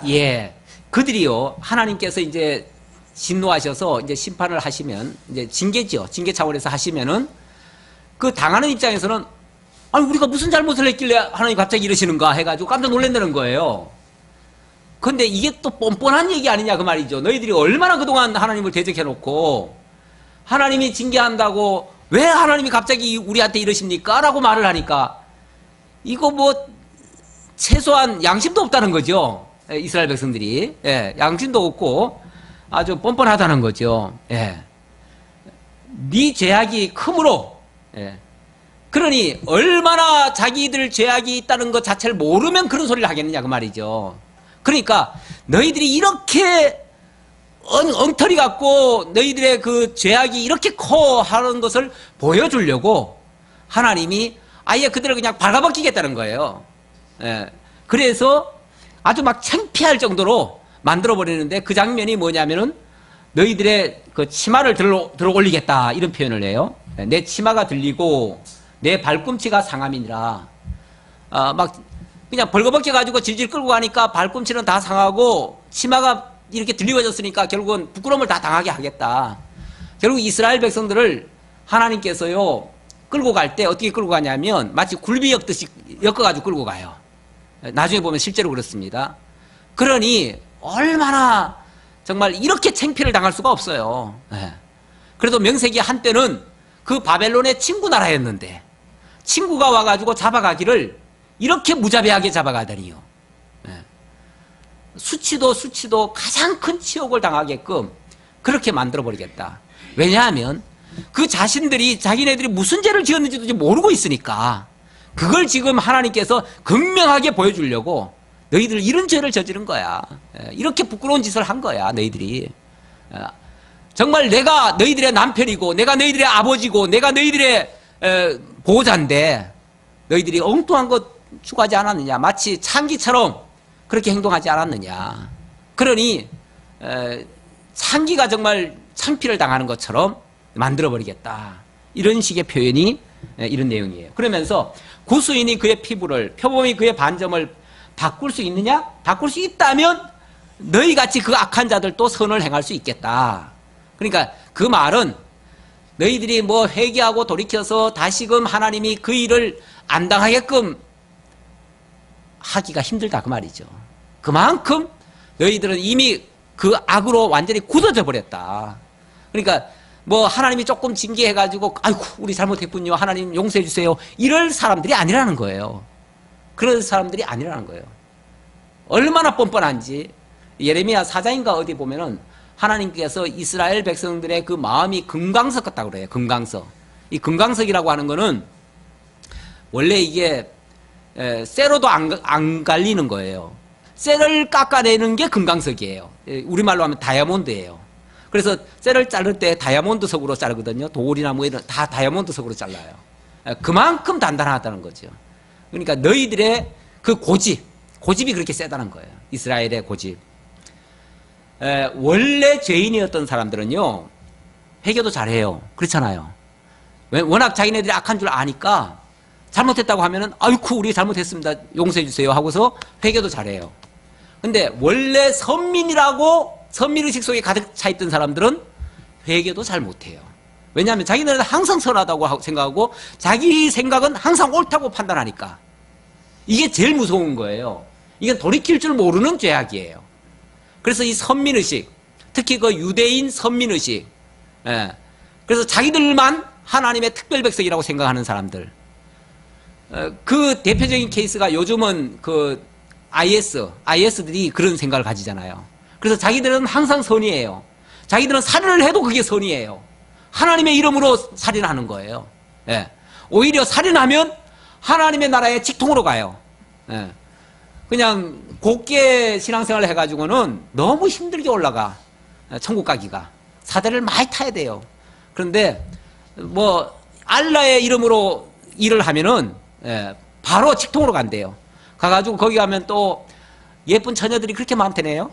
예, 그들이요 하나님께서 이제 진노하셔서 이제 심판을 하시면 이제 징계죠. 징계 차원에서 하시면은 그 당하는 입장에서는 아니 우리가 무슨 잘못을 했길래 하나님 갑자기 이러시는가 해가지고 깜짝 놀란다는 거예요. 근데 이게 또 뻔뻔한 얘기 아니냐 그 말이죠. 너희들이 얼마나 그동안 하나님을 대적해놓고 하나님이 징계한다고 왜 하나님이 갑자기 우리한테 이러십니까? 라고 말을 하니까 이거 뭐 최소한 양심도 없다는 거죠. 이스라엘 백성들이. 예, 양심도 없고 아주 뻔뻔하다는 거죠. 예. 네 죄악이 크므로 예. 그러니 얼마나 자기들 죄악이 있다는 것 자체를 모르면 그런 소리를 하겠느냐 그 말이죠. 그러니까 너희들이 이렇게 엉터리 갖고 너희들의 그 죄악이 이렇게 커 하는 것을 보여주려고 하나님이 아예 그들을 그냥 발가벗기겠다는 거예요. 예. 그래서 아주 막 창피할 정도로 만들어버리는데 그 장면이 뭐냐면은 너희들의 그 치마를 들어 올리겠다 이런 표현을 해요. 내 치마가 들리고 내 발꿈치가 상함이니라. 막 그냥 벌거벗겨 가지고 질질 끌고 가니까 발꿈치는 다 상하고 치마가 이렇게 들리워졌으니까 결국은 부끄러움을 다 당하게 하겠다. 결국 이스라엘 백성들을 하나님께서요 끌고 갈 때 어떻게 끌고 가냐면 마치 굴비 엮듯이 엮어가지고 끌고 가요. 나중에 보면 실제로 그렇습니다. 그러니 얼마나 정말 이렇게 창피를 당할 수가 없어요. 그래도 명색이 한때는 그 바벨론의 친구 나라였는데 친구가 와가지고 잡아가기를 이렇게 무자비하게 잡아가다니요. 수치도 가장 큰 치욕을 당하게끔 그렇게 만들어버리겠다. 왜냐하면 그 자신들이 자기네들이 무슨 죄를 지었는지도 모르고 있으니까 그걸 지금 하나님께서 극명하게 보여주려고 너희들 이런 죄를 저지른 거야. 이렇게 부끄러운 짓을 한 거야 너희들이. 정말 내가 너희들의 남편이고 내가 너희들의 아버지고 내가 너희들의 보호자인데 너희들이 엉뚱한 것 추구하지 않았느냐. 마치 창기처럼 그렇게 행동하지 않았느냐. 그러니 창기가 정말 창피를 당하는 것처럼 만들어버리겠다. 이런 식의 표현이 이런 내용이에요. 그러면서 구수인이 그의 피부를 표범이 그의 반점을 바꿀 수 있느냐? 바꿀 수 있다면 너희같이 그 악한 자들도 선을 행할 수 있겠다. 그러니까 그 말은 너희들이 뭐 회개하고 돌이켜서 다시금 하나님이 그 일을 안 당하게끔 하기가 힘들다 그 말이죠. 그만큼 너희들은 이미 그 악으로 완전히 굳어져 버렸다. 그러니까 뭐 하나님이 조금 징계해가지고 아이고 우리 잘못했군요 하나님 용서해 주세요 이럴 사람들이 아니라는 거예요. 그런 사람들이 아니라는 거예요. 얼마나 뻔뻔한지 예레미야 4장인가 어디 보면은 하나님께서 이스라엘 백성들의 그 마음이 금강석 같다고 그래요. 금강석. 이 금강석이라고 하는 거는 원래 이게 쇠로도 안 갈리는 거예요. 쇠를 깎아내는 게 금강석이에요. 우리말로 하면 다이아몬드예요. 그래서 쇠를 자를 때 다이아몬드석으로 자르거든요. 돌이나 뭐 이런 다 다이아몬드석으로 잘라요. 그만큼 단단하다는 거죠. 그러니까 너희들의 그 고집이 그렇게 세다는 거예요. 이스라엘의 고집. 원래 죄인이었던 사람들은요 회개도 잘해요. 그렇잖아요. 워낙 자기네들이 악한 줄 아니까 잘못했다고 하면은 아이쿠 우리 잘못했습니다 용서해 주세요 하고서 회개도 잘해요. 근데 원래 선민의식 속에 가득 차 있던 사람들은 회개도 잘 못해요. 왜냐하면 자기네는 항상 선하다고 생각하고 자기 생각은 항상 옳다고 판단하니까. 이게 제일 무서운 거예요. 이건 돌이킬 줄 모르는 죄악이에요. 그래서 이 선민의식, 특히 그 유대인 선민의식, 예. 그래서 자기들만 하나님의 특별 백성이라고 생각하는 사람들. 그 대표적인 케이스가 요즘은 그 IS들이 그런 생각을 가지잖아요. 그래서 자기들은 항상 선이에요. 자기들은 살인을 해도 그게 선이에요. 하나님의 이름으로 살인하는 거예요. 예. 오히려 살인하면 하나님의 나라의 직통으로 가요. 예. 그냥 곱게 신앙생활을 해가지고는 너무 힘들게 올라가. 천국 가기가. 사대를 많이 타야 돼요. 그런데 뭐 알라의 이름으로 일을 하면은 예, 바로 직통으로 간대요. 가가지고 거기 가면 또 예쁜 처녀들이 그렇게 많대네요.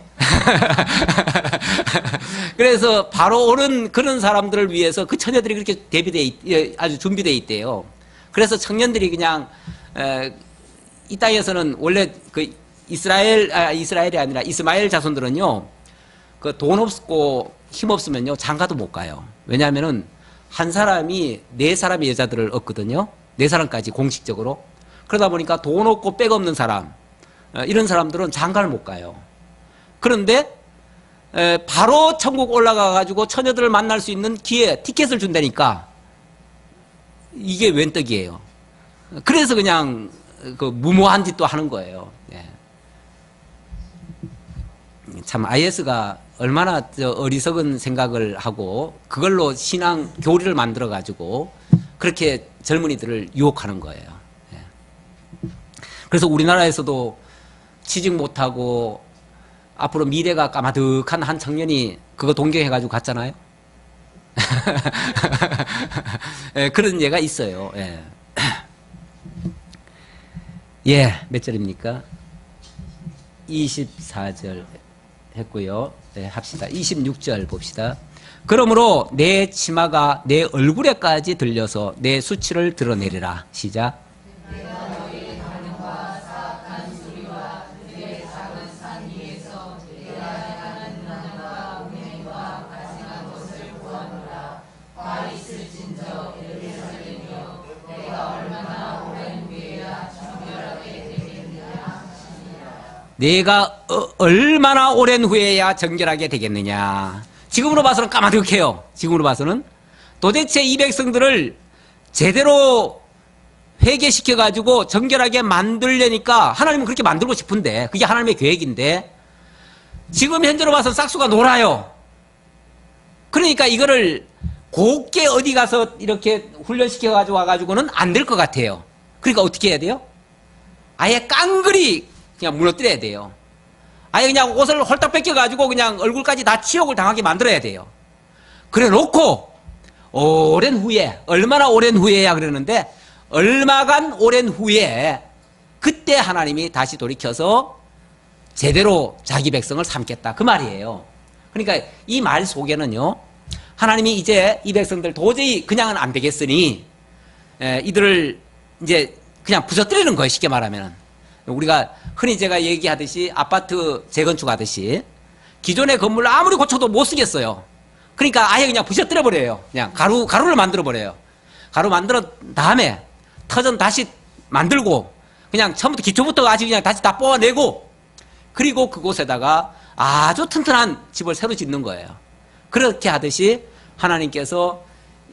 그래서 바로 오는 그런 사람들을 위해서 그 처녀들이 그렇게 아주 준비되어 있대요. 그래서 청년들이 그냥 이 땅에서는 원래 그 이스라엘이 아니라 이스마엘 자손들은요, 그 돈 없고 힘 없으면요 장가도 못 가요. 왜냐하면은 한 사람이 4사람의 여자들을 얻거든요. 4사람까지 공식적으로. 그러다 보니까 돈 없고 백 없는 사람, 이런 사람들은 장가를 못 가요. 그런데 바로 천국 올라가 가지고 처녀들을 만날 수 있는 기회, 티켓을 준다니까 이게 웬 떡이에요. 그래서 그냥 그 무모한 짓도 하는 거예요. 예. 참 IS가 얼마나 어리석은 생각을 하고 그걸로 신앙 교리를 만들어 가지고 그렇게 젊은이들을 유혹하는 거예요. 예. 그래서 우리나라에서도 취직 못하고 앞으로 미래가 까마득한 한 청년이 그거 동경해가지고 갔잖아요. 예, 그런 예가 있어요. 예. 예, 몇 절입니까? 24절 했고요. 네, 합시다. 26절 봅시다. 그러므로 내 치마가 내 얼굴에까지 들려서 내 수치를 드러내리라. 시작. 내가 너희 가능과 사악한 소리와 그들의 작은 산 위에서 내가 행하는 음란과 음행과 가증한 것을 보았노라. 화 있을진저 예루살렘이여 내가 얼마나 오랜 후에야 정결하게 되겠느냐. 내가 얼마나 오랜 후에야 정결하게 되겠느냐. 지금으로 봐서는 까마득해요. 지금으로 봐서는. 도대체 이 백성들을 제대로 회개시켜가지고 정결하게 만들려니까 하나님은 그렇게 만들고 싶은데 그게 하나님의 계획인데 지금 현재로 봐서는 싹수가 놀아요. 그러니까 이거를 곱게 어디 가서 이렇게 훈련시켜가지고 와가지고는 안 될 것 같아요. 그러니까 어떻게 해야 돼요? 아예 깡그리 그냥 무너뜨려야 돼요. 아예 그냥 옷을 홀딱 뺏겨가지고 그냥 얼굴까지 다 치욕을 당하게 만들어야 돼요. 그래 놓고 오랜 후에, 얼마나 오랜 후에야 그러는데 얼마간 오랜 후에 그때 하나님이 다시 돌이켜서 제대로 자기 백성을 삼겠다 그 말이에요. 그러니까 이 말 속에는요 하나님이 이제 이 백성들 도저히 그냥은 안 되겠으니 이들을 이제 그냥 부서뜨리는 거예요. 쉽게 말하면 우리가 흔히 제가 얘기하듯이 아파트 재건축하듯이 기존의 건물을 아무리 고쳐도 못 쓰겠어요. 그러니까 아예 그냥 부셔뜨려 버려요. 그냥 가루를 만들어 버려요. 가루 만들어 다음에 터전 다시 만들고 그냥 처음부터 기초부터 아직 그냥 다시 다 뽑아내고 그리고 그곳에다가 아주 튼튼한 집을 새로 짓는 거예요. 그렇게 하듯이 하나님께서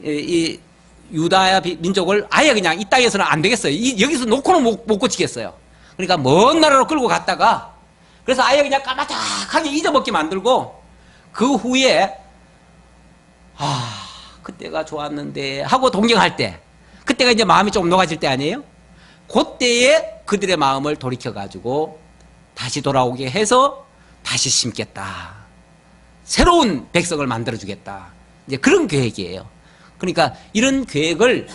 이 유다 민족을 아예 그냥 이 땅에서는 안 되겠어요. 여기서 놓고는 못 고치겠어요. 그러니까 먼 나라로 끌고 갔다가 그래서 아예 그냥 까마득하게 잊어먹게 만들고 그 후에 그때가 좋았는데 하고 동경할 때 그때가 이제 마음이 조금 녹아질 때 아니에요? 그때에 그들의 마음을 돌이켜가지고 다시 돌아오게 해서 다시 심겠다. 새로운 백성을 만들어주겠다. 이제 그런 계획이에요. 그러니까 이런 계획을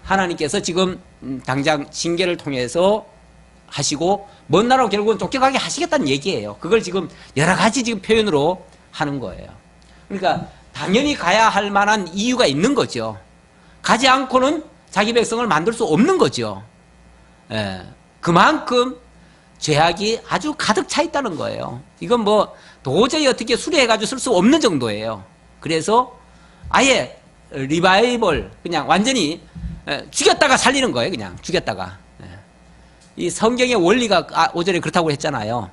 하나님께서 지금 당장 징계를 통해서 하시고 먼 나라로 결국은 쫓겨가게 하시겠다는 얘기예요. 그걸 지금 여러 가지 지금 표현으로 하는 거예요. 그러니까 당연히 가야 할 만한 이유가 있는 거죠. 가지 않고는 자기 백성을 만들 수 없는 거죠. 예, 그만큼 죄악이 아주 가득 차 있다는 거예요. 이건 뭐 도저히 어떻게 수리해가지고 쓸 수 없는 정도예요. 그래서 아예 리바이벌, 그냥 완전히 죽였다가 살리는 거예요. 그냥 죽였다가. 이 성경의 원리가 5절에 그렇다고 했잖아요.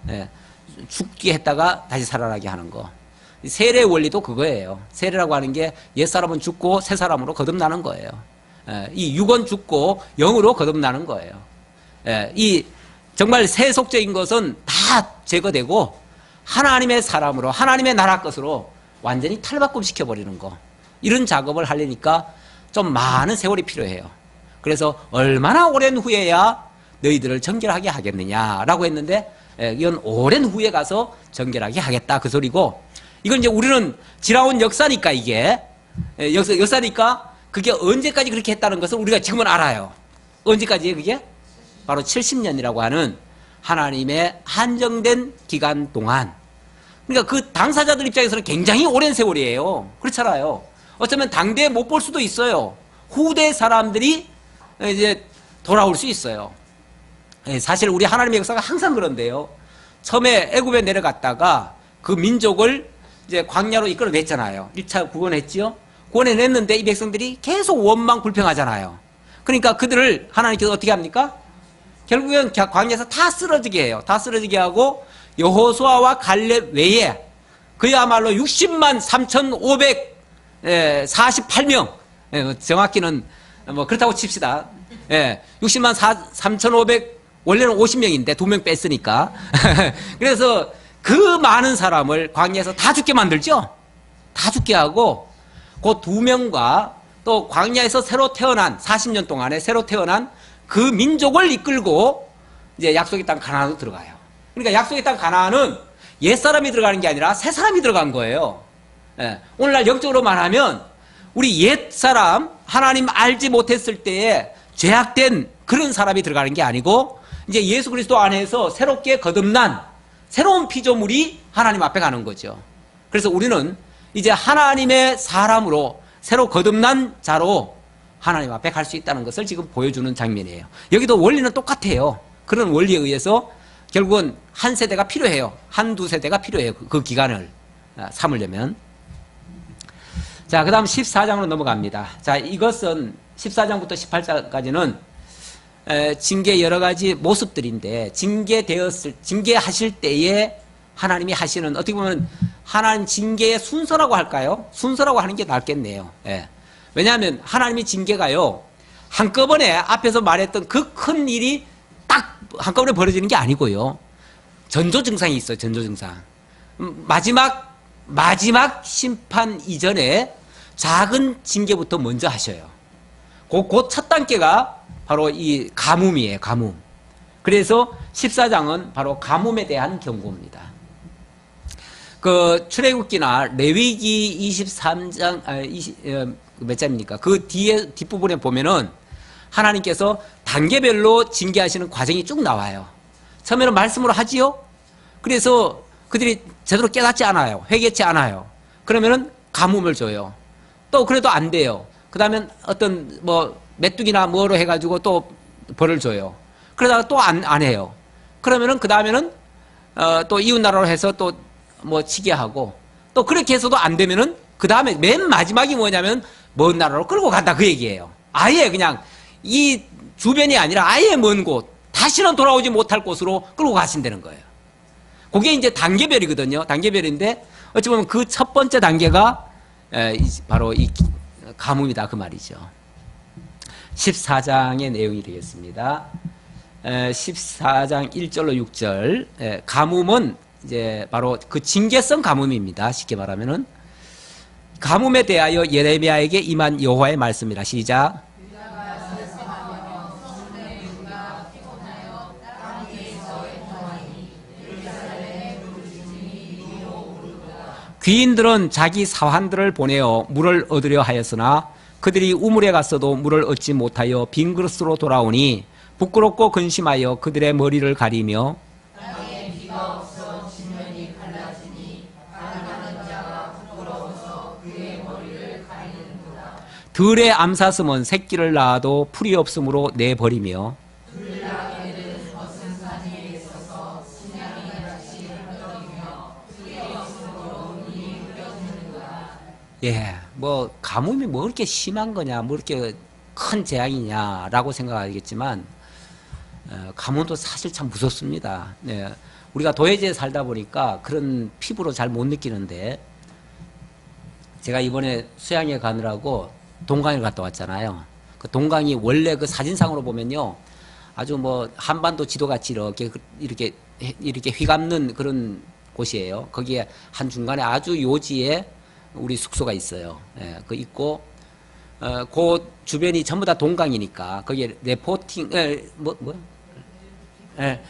죽게 했다가 다시 살아나게 하는 거. 세례의 원리도 그거예요. 세례라고 하는 게 옛사람은 죽고 새사람으로 거듭나는 거예요. 이 육은 죽고 영으로 거듭나는 거예요. 이 정말 세속적인 것은 다 제거되고 하나님의 사람으로, 하나님의 나라 것으로 완전히 탈바꿈시켜버리는 거. 이런 작업을 하려니까 좀 많은 세월이 필요해요. 그래서 얼마나 오랜 후에야 너희들을 정결하게 하겠느냐라고 했는데, 이건 오랜 후에 가서 정결하게 하겠다 그 소리고, 이건 이제 우리는 지나온 역사니까, 이게 역사니까 그게 언제까지 그렇게 했다는 것을 우리가 지금은 알아요. 언제까지예요 그게? 바로 70년이라고 하는 하나님의 한정된 기간 동안. 그러니까 그 당사자들 입장에서는 굉장히 오랜 세월이에요. 그렇잖아요. 어쩌면 당대에 못 볼 수도 있어요. 후대 사람들이 이제 돌아올 수 있어요. 사실 우리 하나님의 역사가 항상 그런데요. 처음에 애굽에 내려갔다가 그 민족을 이제 광야로 이끌어냈잖아요. 1차 구원했지요. 구원해냈는데 이 백성들이 계속 원망 불평하잖아요. 그러니까 그들을 하나님께서 어떻게 합니까? 결국엔 광야에서 다 쓰러지게 해요. 다 쓰러지게 하고 여호수아와 갈렙 외에 그야말로 60만 3,548명, 정확히는 뭐 그렇다고 칩시다. 60만 3,500, 원래는 50명인데 2명 뺐으니까. 그래서 그 많은 사람을 광야에서 다 죽게 만들죠. 다 죽게 하고 그 2명과 또 광야에서 새로 태어난 40년 동안에 새로 태어난 그 민족을 이끌고 이제 약속의 땅 가나안으로 들어가요. 그러니까 약속의 땅 가나안은 옛사람이 들어가는 게 아니라 새사람이 들어간 거예요. 오늘날 영적으로 말하면 우리 옛사람, 하나님 알지 못했을 때에 죄악된 그런 사람이 들어가는 게 아니고 이제 예수 그리스도 안에서 새롭게 거듭난 새로운 피조물이 하나님 앞에 가는 거죠. 그래서 우리는 이제 하나님의 사람으로 새로 거듭난 자로 하나님 앞에 갈 수 있다는 것을 지금 보여주는 장면이에요. 여기도 원리는 똑같아요. 그런 원리에 의해서 결국은 한 세대가 필요해요. 한두 세대가 필요해요. 그 기간을 삼으려면. 자, 그 다음 14장으로 넘어갑니다. 자, 이것은 14장부터 18장까지는 징계 여러 가지 모습들인데, 징계하실 때에 하나님이 하시는, 어떻게 보면 하나님 징계의 순서라고 할까요? 순서라고 하는 게 낫겠네요. 왜냐하면 하나님의 징계가요, 한꺼번에 앞에서 말했던 그 큰 일이 딱 한꺼번에 벌어지는 게 아니고요. 전조증상이 있어요. 전조증상. 마지막 심판 이전에 작은 징계부터 먼저 하셔요. 그 첫 단계가 바로 이 가뭄이에요. 가뭄. 그래서 14장은 바로 가뭄에 대한 경고입니다. 그 출애굽기나 레위기 23장 몇 장입니까? 그 뒤에 뒷부분에 보면은 하나님께서 단계별로 징계하시는 과정이 쭉 나와요. 처음에는 말씀으로 하지요. 그래서 그들이 제대로 깨닫지 않아요. 회개치 않아요. 그러면은 가뭄을 줘요. 또 그래도 안 돼요. 그 다음에 어떤 뭐 메뚜기나 뭐로 해가지고 또 벌을 줘요. 그러다가 또 안 해요. 그러면은 그 다음에는 또 이웃 나라로 해서 또 뭐 치게 하고, 또 그렇게 해서도 안 되면은 그 다음에 맨 마지막이 뭐냐면 먼 나라로 끌고 간다 그 얘기예요. 아예 그냥 이 주변이 아니라 아예 먼 곳, 다시는 돌아오지 못할 곳으로 끌고 가신다는 거예요. 그게 이제 단계별이거든요. 단계별인데 어찌 보면 그 첫 번째 단계가 바로 이 가뭄이다 그 말이죠. 14장의 내용이 되겠습니다. 14장 1절로 6절. 가뭄은 이제 바로 그 징계성 가뭄입니다. 쉽게 말하면은 가뭄에 대하여 예레미야에게 임한 여호와의 말씀이라. 시작. 귀인들은 자기 사환들을 보내어 물을 얻으려 하였으나 그들이 우물에 갔어도 물을 얻지 못하여 빈 그릇으로 돌아오니 부끄럽고 근심하여 그들의 머리를 가리며 땅에 비가 없어 지면이 갈라지니 가난한 자가 부끄러워서 그의 머리를 가리는구나. 들의 암사슴은 새끼를 낳아도 풀이 없으므로 내버리며 예, 뭐 가뭄이 뭐 그렇게 심한 거냐, 뭐 그렇게 큰 재앙이냐라고 생각하겠지만 가뭄도 사실 참 무섭습니다. 네, 우리가 도해지에 살다 보니까 그런 피부로 잘 못 느끼는데 제가 이번에 수양에 가느라고 동강을 갔다 왔잖아요. 그 동강이 원래 그 사진상으로 보면요, 아주 뭐 한반도 지도같이 이렇게 휘감는 그런 곳이에요. 거기에 한 중간에 아주 요지에 우리 숙소가 있어요. 예, 그 있고, 그 주변이 전부 다 동강이니까, 거기에 레포팅,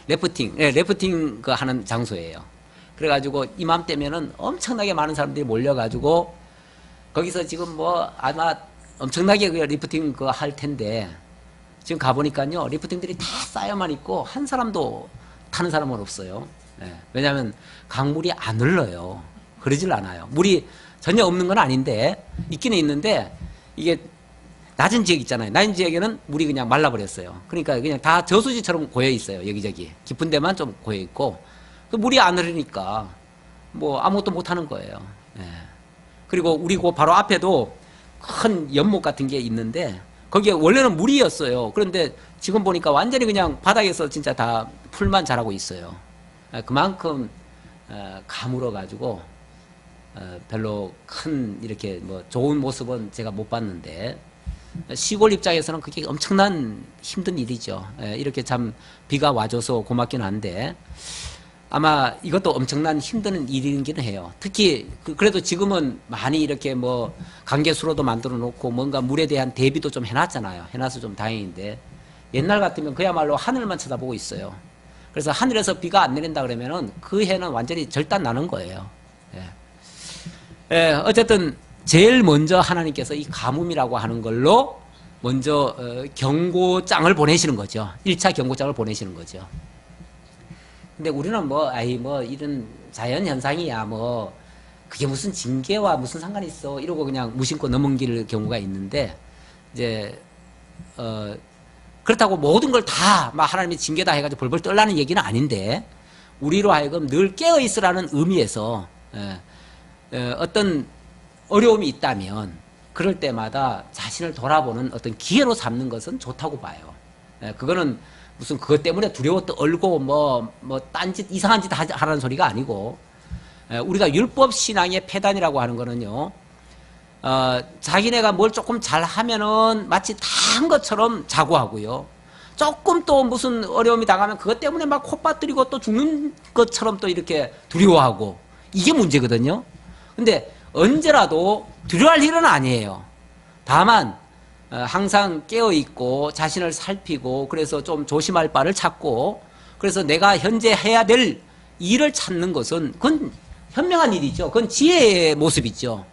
레프팅 그 하는 장소예요. 그래가지고 이맘때면은 엄청나게 많은 사람들이 몰려가지고, 거기서 지금 뭐 아마 엄청나게 그 리프팅 그 할 텐데, 지금 가보니까요, 리프팅들이 다 쌓여만 있고, 한 사람도 타는 사람은 없어요. 예, 왜냐하면 강물이 안 흘러요. 그러질 않아요. 물이 전혀 없는 건 아닌데 있기는 있는데 이게 낮은 지역 있잖아요. 낮은 지역에는 물이 그냥 말라버렸어요. 그러니까 그냥 다 저수지처럼 고여 있어요. 여기저기 깊은 데만 좀 고여 있고 그 물이 안 흐르니까 뭐 아무것도 못 하는 거예요. 예. 그리고 우리 그 바로 앞에도 큰 연못 같은 게 있는데 거기에 원래는 물이었어요. 그런데 지금 보니까 완전히 그냥 바닥에서 진짜 다 풀만 자라고 있어요. 그만큼 가물어 가지고 별로 큰 이렇게 뭐 좋은 모습은 제가 못 봤는데 시골 입장에서는 그게 엄청난 힘든 일이죠. 이렇게 참 비가 와줘서 고맙긴 한데 아마 이것도 엄청난 힘든 일이긴 해요. 특히 그래도 지금은 많이 이렇게 뭐 강계수로도 만들어 놓고 뭔가 물에 대한 대비도 좀 해놨잖아요. 해놔서 좀 다행인데 옛날 같으면 그야말로 하늘만 쳐다보고 있어요. 그래서 하늘에서 비가 안 내린다 그러면은 그 해는 완전히 절단 나는 거예요. 어쨌든 제일 먼저 하나님께서 이 가뭄이라고 하는 걸로 먼저 경고장을 보내시는 거죠. 1차 경고장을 보내시는 거죠. 근데 우리는 뭐 이런 자연 현상이야 뭐 그게 무슨 징계와 무슨 상관이 있어 이러고 그냥 무심코 넘길 경우가 있는데 이제 그렇다고 모든 걸 다 막 하나님의 징계다 해가지고 벌벌 떨라는 얘기는 아닌데 우리로 하여금 늘 깨어 있으라는 의미에서 어떤 어려움이 있다면 그럴 때마다 자신을 돌아보는 어떤 기회로 삼는 것은 좋다고 봐요. 그거는 무슨 그것 때문에 두려워 떨고 뭐 딴짓 이상한 짓 하라는 소리가 아니고 우리가 율법 신앙의 폐단이라고 하는 거는요. 자기네가 뭘 조금 잘하면은 마치 다 한 것처럼 자고하고요. 조금 또 무슨 어려움이 당하면 그것 때문에 막 콧바뜨리고 또 죽는 것처럼 또 이렇게 두려워하고 이게 문제거든요. 근데 언제라도 두려워할 일은 아니에요. 다만 항상 깨어있고 자신을 살피고 그래서 좀 조심할 바를 찾고 그래서 내가 현재 해야 될 일을 찾는 것은 그건 현명한 일이죠. 그건 지혜의 모습이죠.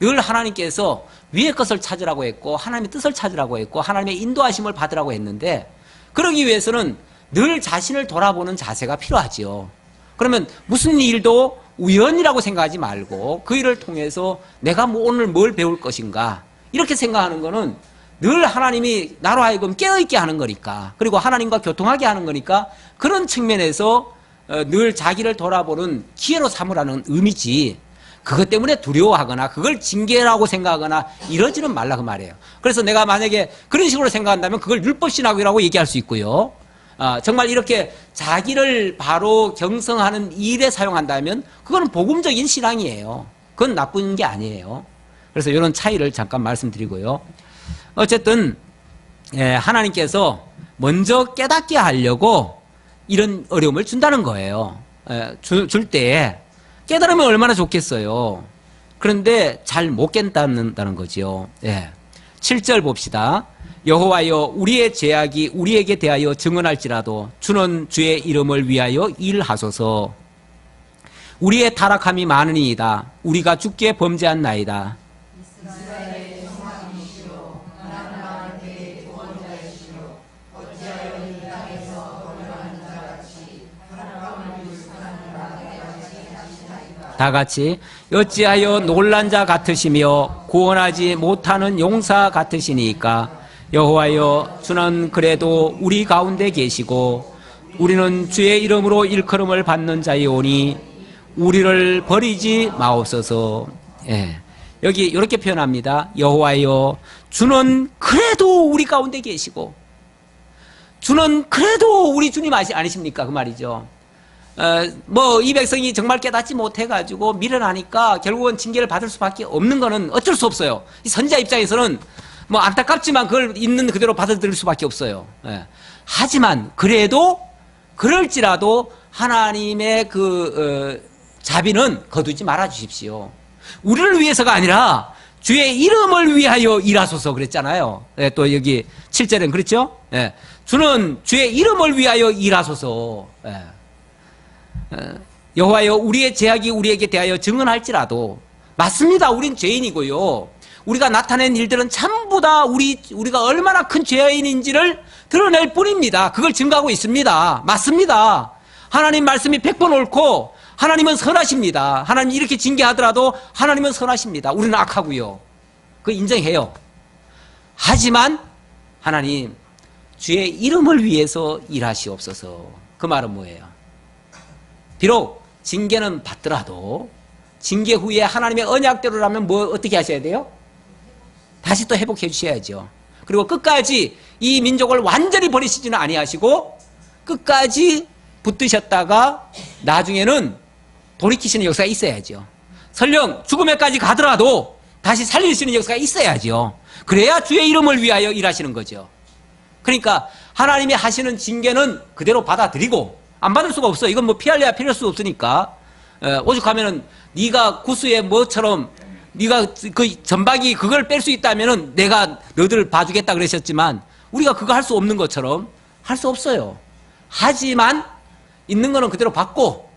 늘 하나님께서 위의 것을 찾으라고 했고 하나님의 뜻을 찾으라고 했고 하나님의 인도하심을 받으라고 했는데 그러기 위해서는 늘 자신을 돌아보는 자세가 필요하지요. 그러면 무슨 일도 우연이라고 생각하지 말고 그 일을 통해서 내가 오늘 뭘 배울 것인가 이렇게 생각하는 거는 늘 하나님이 나로 하여금 깨어있게 하는 거니까 그리고 하나님과 교통하게 하는 거니까 그런 측면에서 늘 자기를 돌아보는 기회로 삼으라는 의미지 그것 때문에 두려워하거나 그걸 징계라고 생각하거나 이러지는 말라 그 말이에요. 그래서 내가 만약에 그런 식으로 생각한다면 그걸 율법신학이라고 얘기할 수 있고요. 정말 이렇게 자기를 바로 경성하는 일에 사용한다면 그거는 복음적인 신앙이에요. 그건 나쁜 게 아니에요. 그래서 이런 차이를 잠깐 말씀드리고요. 어쨌든 하나님께서 먼저 깨닫게 하려고 이런 어려움을 준다는 거예요. 줄 때 깨달으면 얼마나 좋겠어요. 그런데 잘 못 깨닫는다는 거죠. 7절 봅시다. 여호와여 우리의 죄악이 우리에게 대하여 증언할지라도 주는 주의 이름을 위하여 일하소서. 우리의 타락함이 많으니이다. 우리가 주께 범죄한 나이다. 다 같이 어찌하여 놀란 자 같으시며 구원하지 못하는 용사 같으시니까 여호와여 주는 그래도 우리 가운데 계시고 우리는 주의 이름으로 일컬음을 받는 자이오니 우리를 버리지 마옵소서. 예. 여기 이렇게 표현합니다. 여호와여 주는 그래도 우리 가운데 계시고 주는 그래도 우리 주님 아니십니까? 그 말이죠. 이 백성이 정말 깨닫지 못해가지고 미련하니까 결국은 징계를 받을 수밖에 없는 거는 어쩔 수 없어요. 이 선지자 입장에서는 안타깝지만 그걸 있는 그대로 받아들일 수밖에 없어요. 예. 하지만 그래도 그럴지라도 하나님의 자비는 거두지 말아 주십시오. 우리를 위해서가 아니라 주의 이름을 위하여 일하소서 그랬잖아요. 예, 또 여기 7절엔 그렇죠? 예. 주는 주의 이름을 위하여 일하소서. 예. 여호와여 우리의 죄악이 우리에게 대하여 증언할지라도 맞습니다. 우린 죄인이고요. 우리가 나타낸 일들은 전부 다 우리가 얼마나 큰 죄인인지를 드러낼 뿐입니다. 그걸 증거하고 있습니다. 맞습니다. 하나님 말씀이 100번 옳고 하나님은 선하십니다. 하나님 이렇게 징계하더라도 하나님은 선하십니다. 우리는 악하고요. 그거 인정해요. 하지만 하나님 주의 이름을 위해서 일하시옵소서. 그 말은 뭐예요? 비록 징계는 받더라도 징계 후에 하나님의 언약대로라면 어떻게 하셔야 돼요? 다시 또 회복해 주셔야죠. 그리고 끝까지 이 민족을 완전히 버리시지는 아니하시고 끝까지 붙드셨다가 나중에는 돌이키시는 역사가 있어야죠. 설령 죽음에까지 가더라도 다시 살리시는 역사가 있어야죠. 그래야 주의 이름을 위하여 일하시는 거죠. 그러니까 하나님이 하시는 징계는 그대로 받아들이고 안 받을 수가 없어. 이건 피할래야 피할 수 없으니까. 오죽하면은 네가 구스의 뭐처럼 네가 그 전박이 그걸 뺄 수 있다면은 내가 너들을 봐주겠다 그러셨지만 우리가 그거 할 수 없는 것처럼 할 수 없어요. 하지만 있는 거는 그대로 받고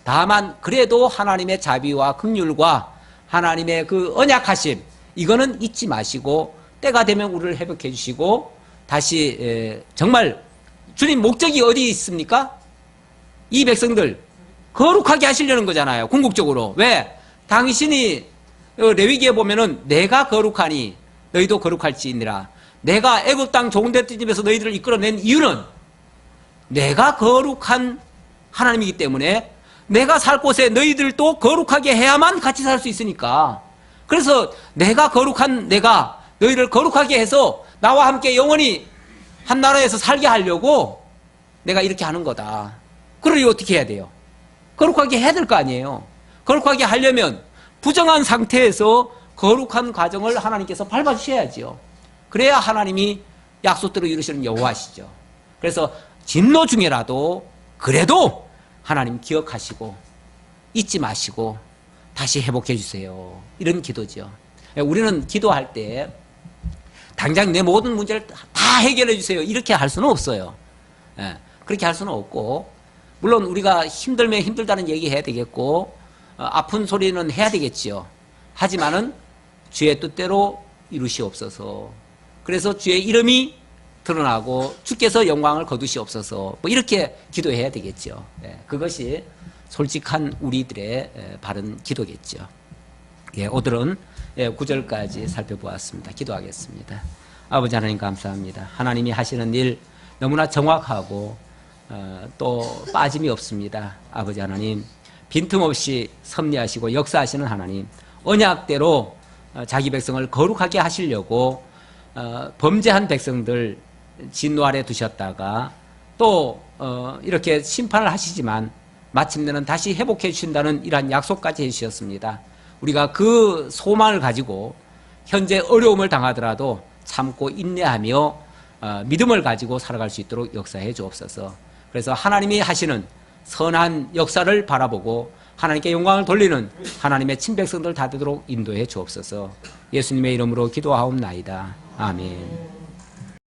다만 그래도 하나님의 자비와 긍휼과 하나님의 그 언약하심 이거는 잊지 마시고 때가 되면 우리를 회복해 주시고 다시 정말 주님 목적이 어디 있습니까? 이 백성들 거룩하게 하시려는 거잖아요. 궁극적으로. 왜? 당신이 레위기에 보면은 내가 거룩하니 너희도 거룩할지니라. 내가 애굽 땅 종된 집에서 너희들을 이끌어낸 이유는 내가 거룩한 하나님이기 때문에 내가 살 곳에 너희들도 거룩하게 해야만 같이 살 수 있으니까. 그래서 내가 거룩한 내가 너희를 거룩하게 해서 나와 함께 영원히 한 나라에서 살게 하려고 내가 이렇게 하는 거다. 그러니 어떻게 해야 돼요? 거룩하게 해야 될 거 아니에요. 거룩하게 하려면 부정한 상태에서 거룩한 과정을 하나님께서 밟아주셔야지요. 그래야 하나님이 약속대로 이루시는 여호와시죠. 그래서 진노 중에라도 그래도 하나님 기억하시고 잊지 마시고 다시 회복해 주세요. 이런 기도죠. 우리는 기도할 때 당장 내 모든 문제를 다 해결해 주세요. 이렇게 할 수는 없어요. 그렇게 할 수는 없고 물론 우리가 힘들면 힘들다는 얘기 해야 되겠고 아픈 소리는 해야 되겠지요. 하지만은 주의 뜻대로 이루시옵소서. 그래서 주의 이름이 드러나고 주께서 영광을 거두시옵소서. 이렇게 기도해야 되겠죠. 그것이 솔직한 우리들의 바른 기도겠죠. 오늘은 9절까지 살펴보았습니다. 기도하겠습니다. 아버지 하나님 감사합니다. 하나님이 하시는 일 너무나 정확하고 또 빠짐이 없습니다. 아버지 하나님 빈틈없이 섭리하시고 역사하시는 하나님 언약대로 자기 백성을 거룩하게 하시려고 범죄한 백성들 진노 아래 두셨다가 또 이렇게 심판을 하시지만 마침내는 다시 회복해 주신다는 이러한 약속까지 해주셨습니다. 우리가 그 소망을 가지고 현재 어려움을 당하더라도 참고 인내하며 믿음을 가지고 살아갈 수 있도록 역사해 주옵소서. 그래서 하나님이 하시는 선한 역사를 바라보고 하나님께 영광을 돌리는 하나님의 친백성들 다 되도록 인도해 주옵소서. 예수님의 이름으로 기도하옵나이다. 아멘.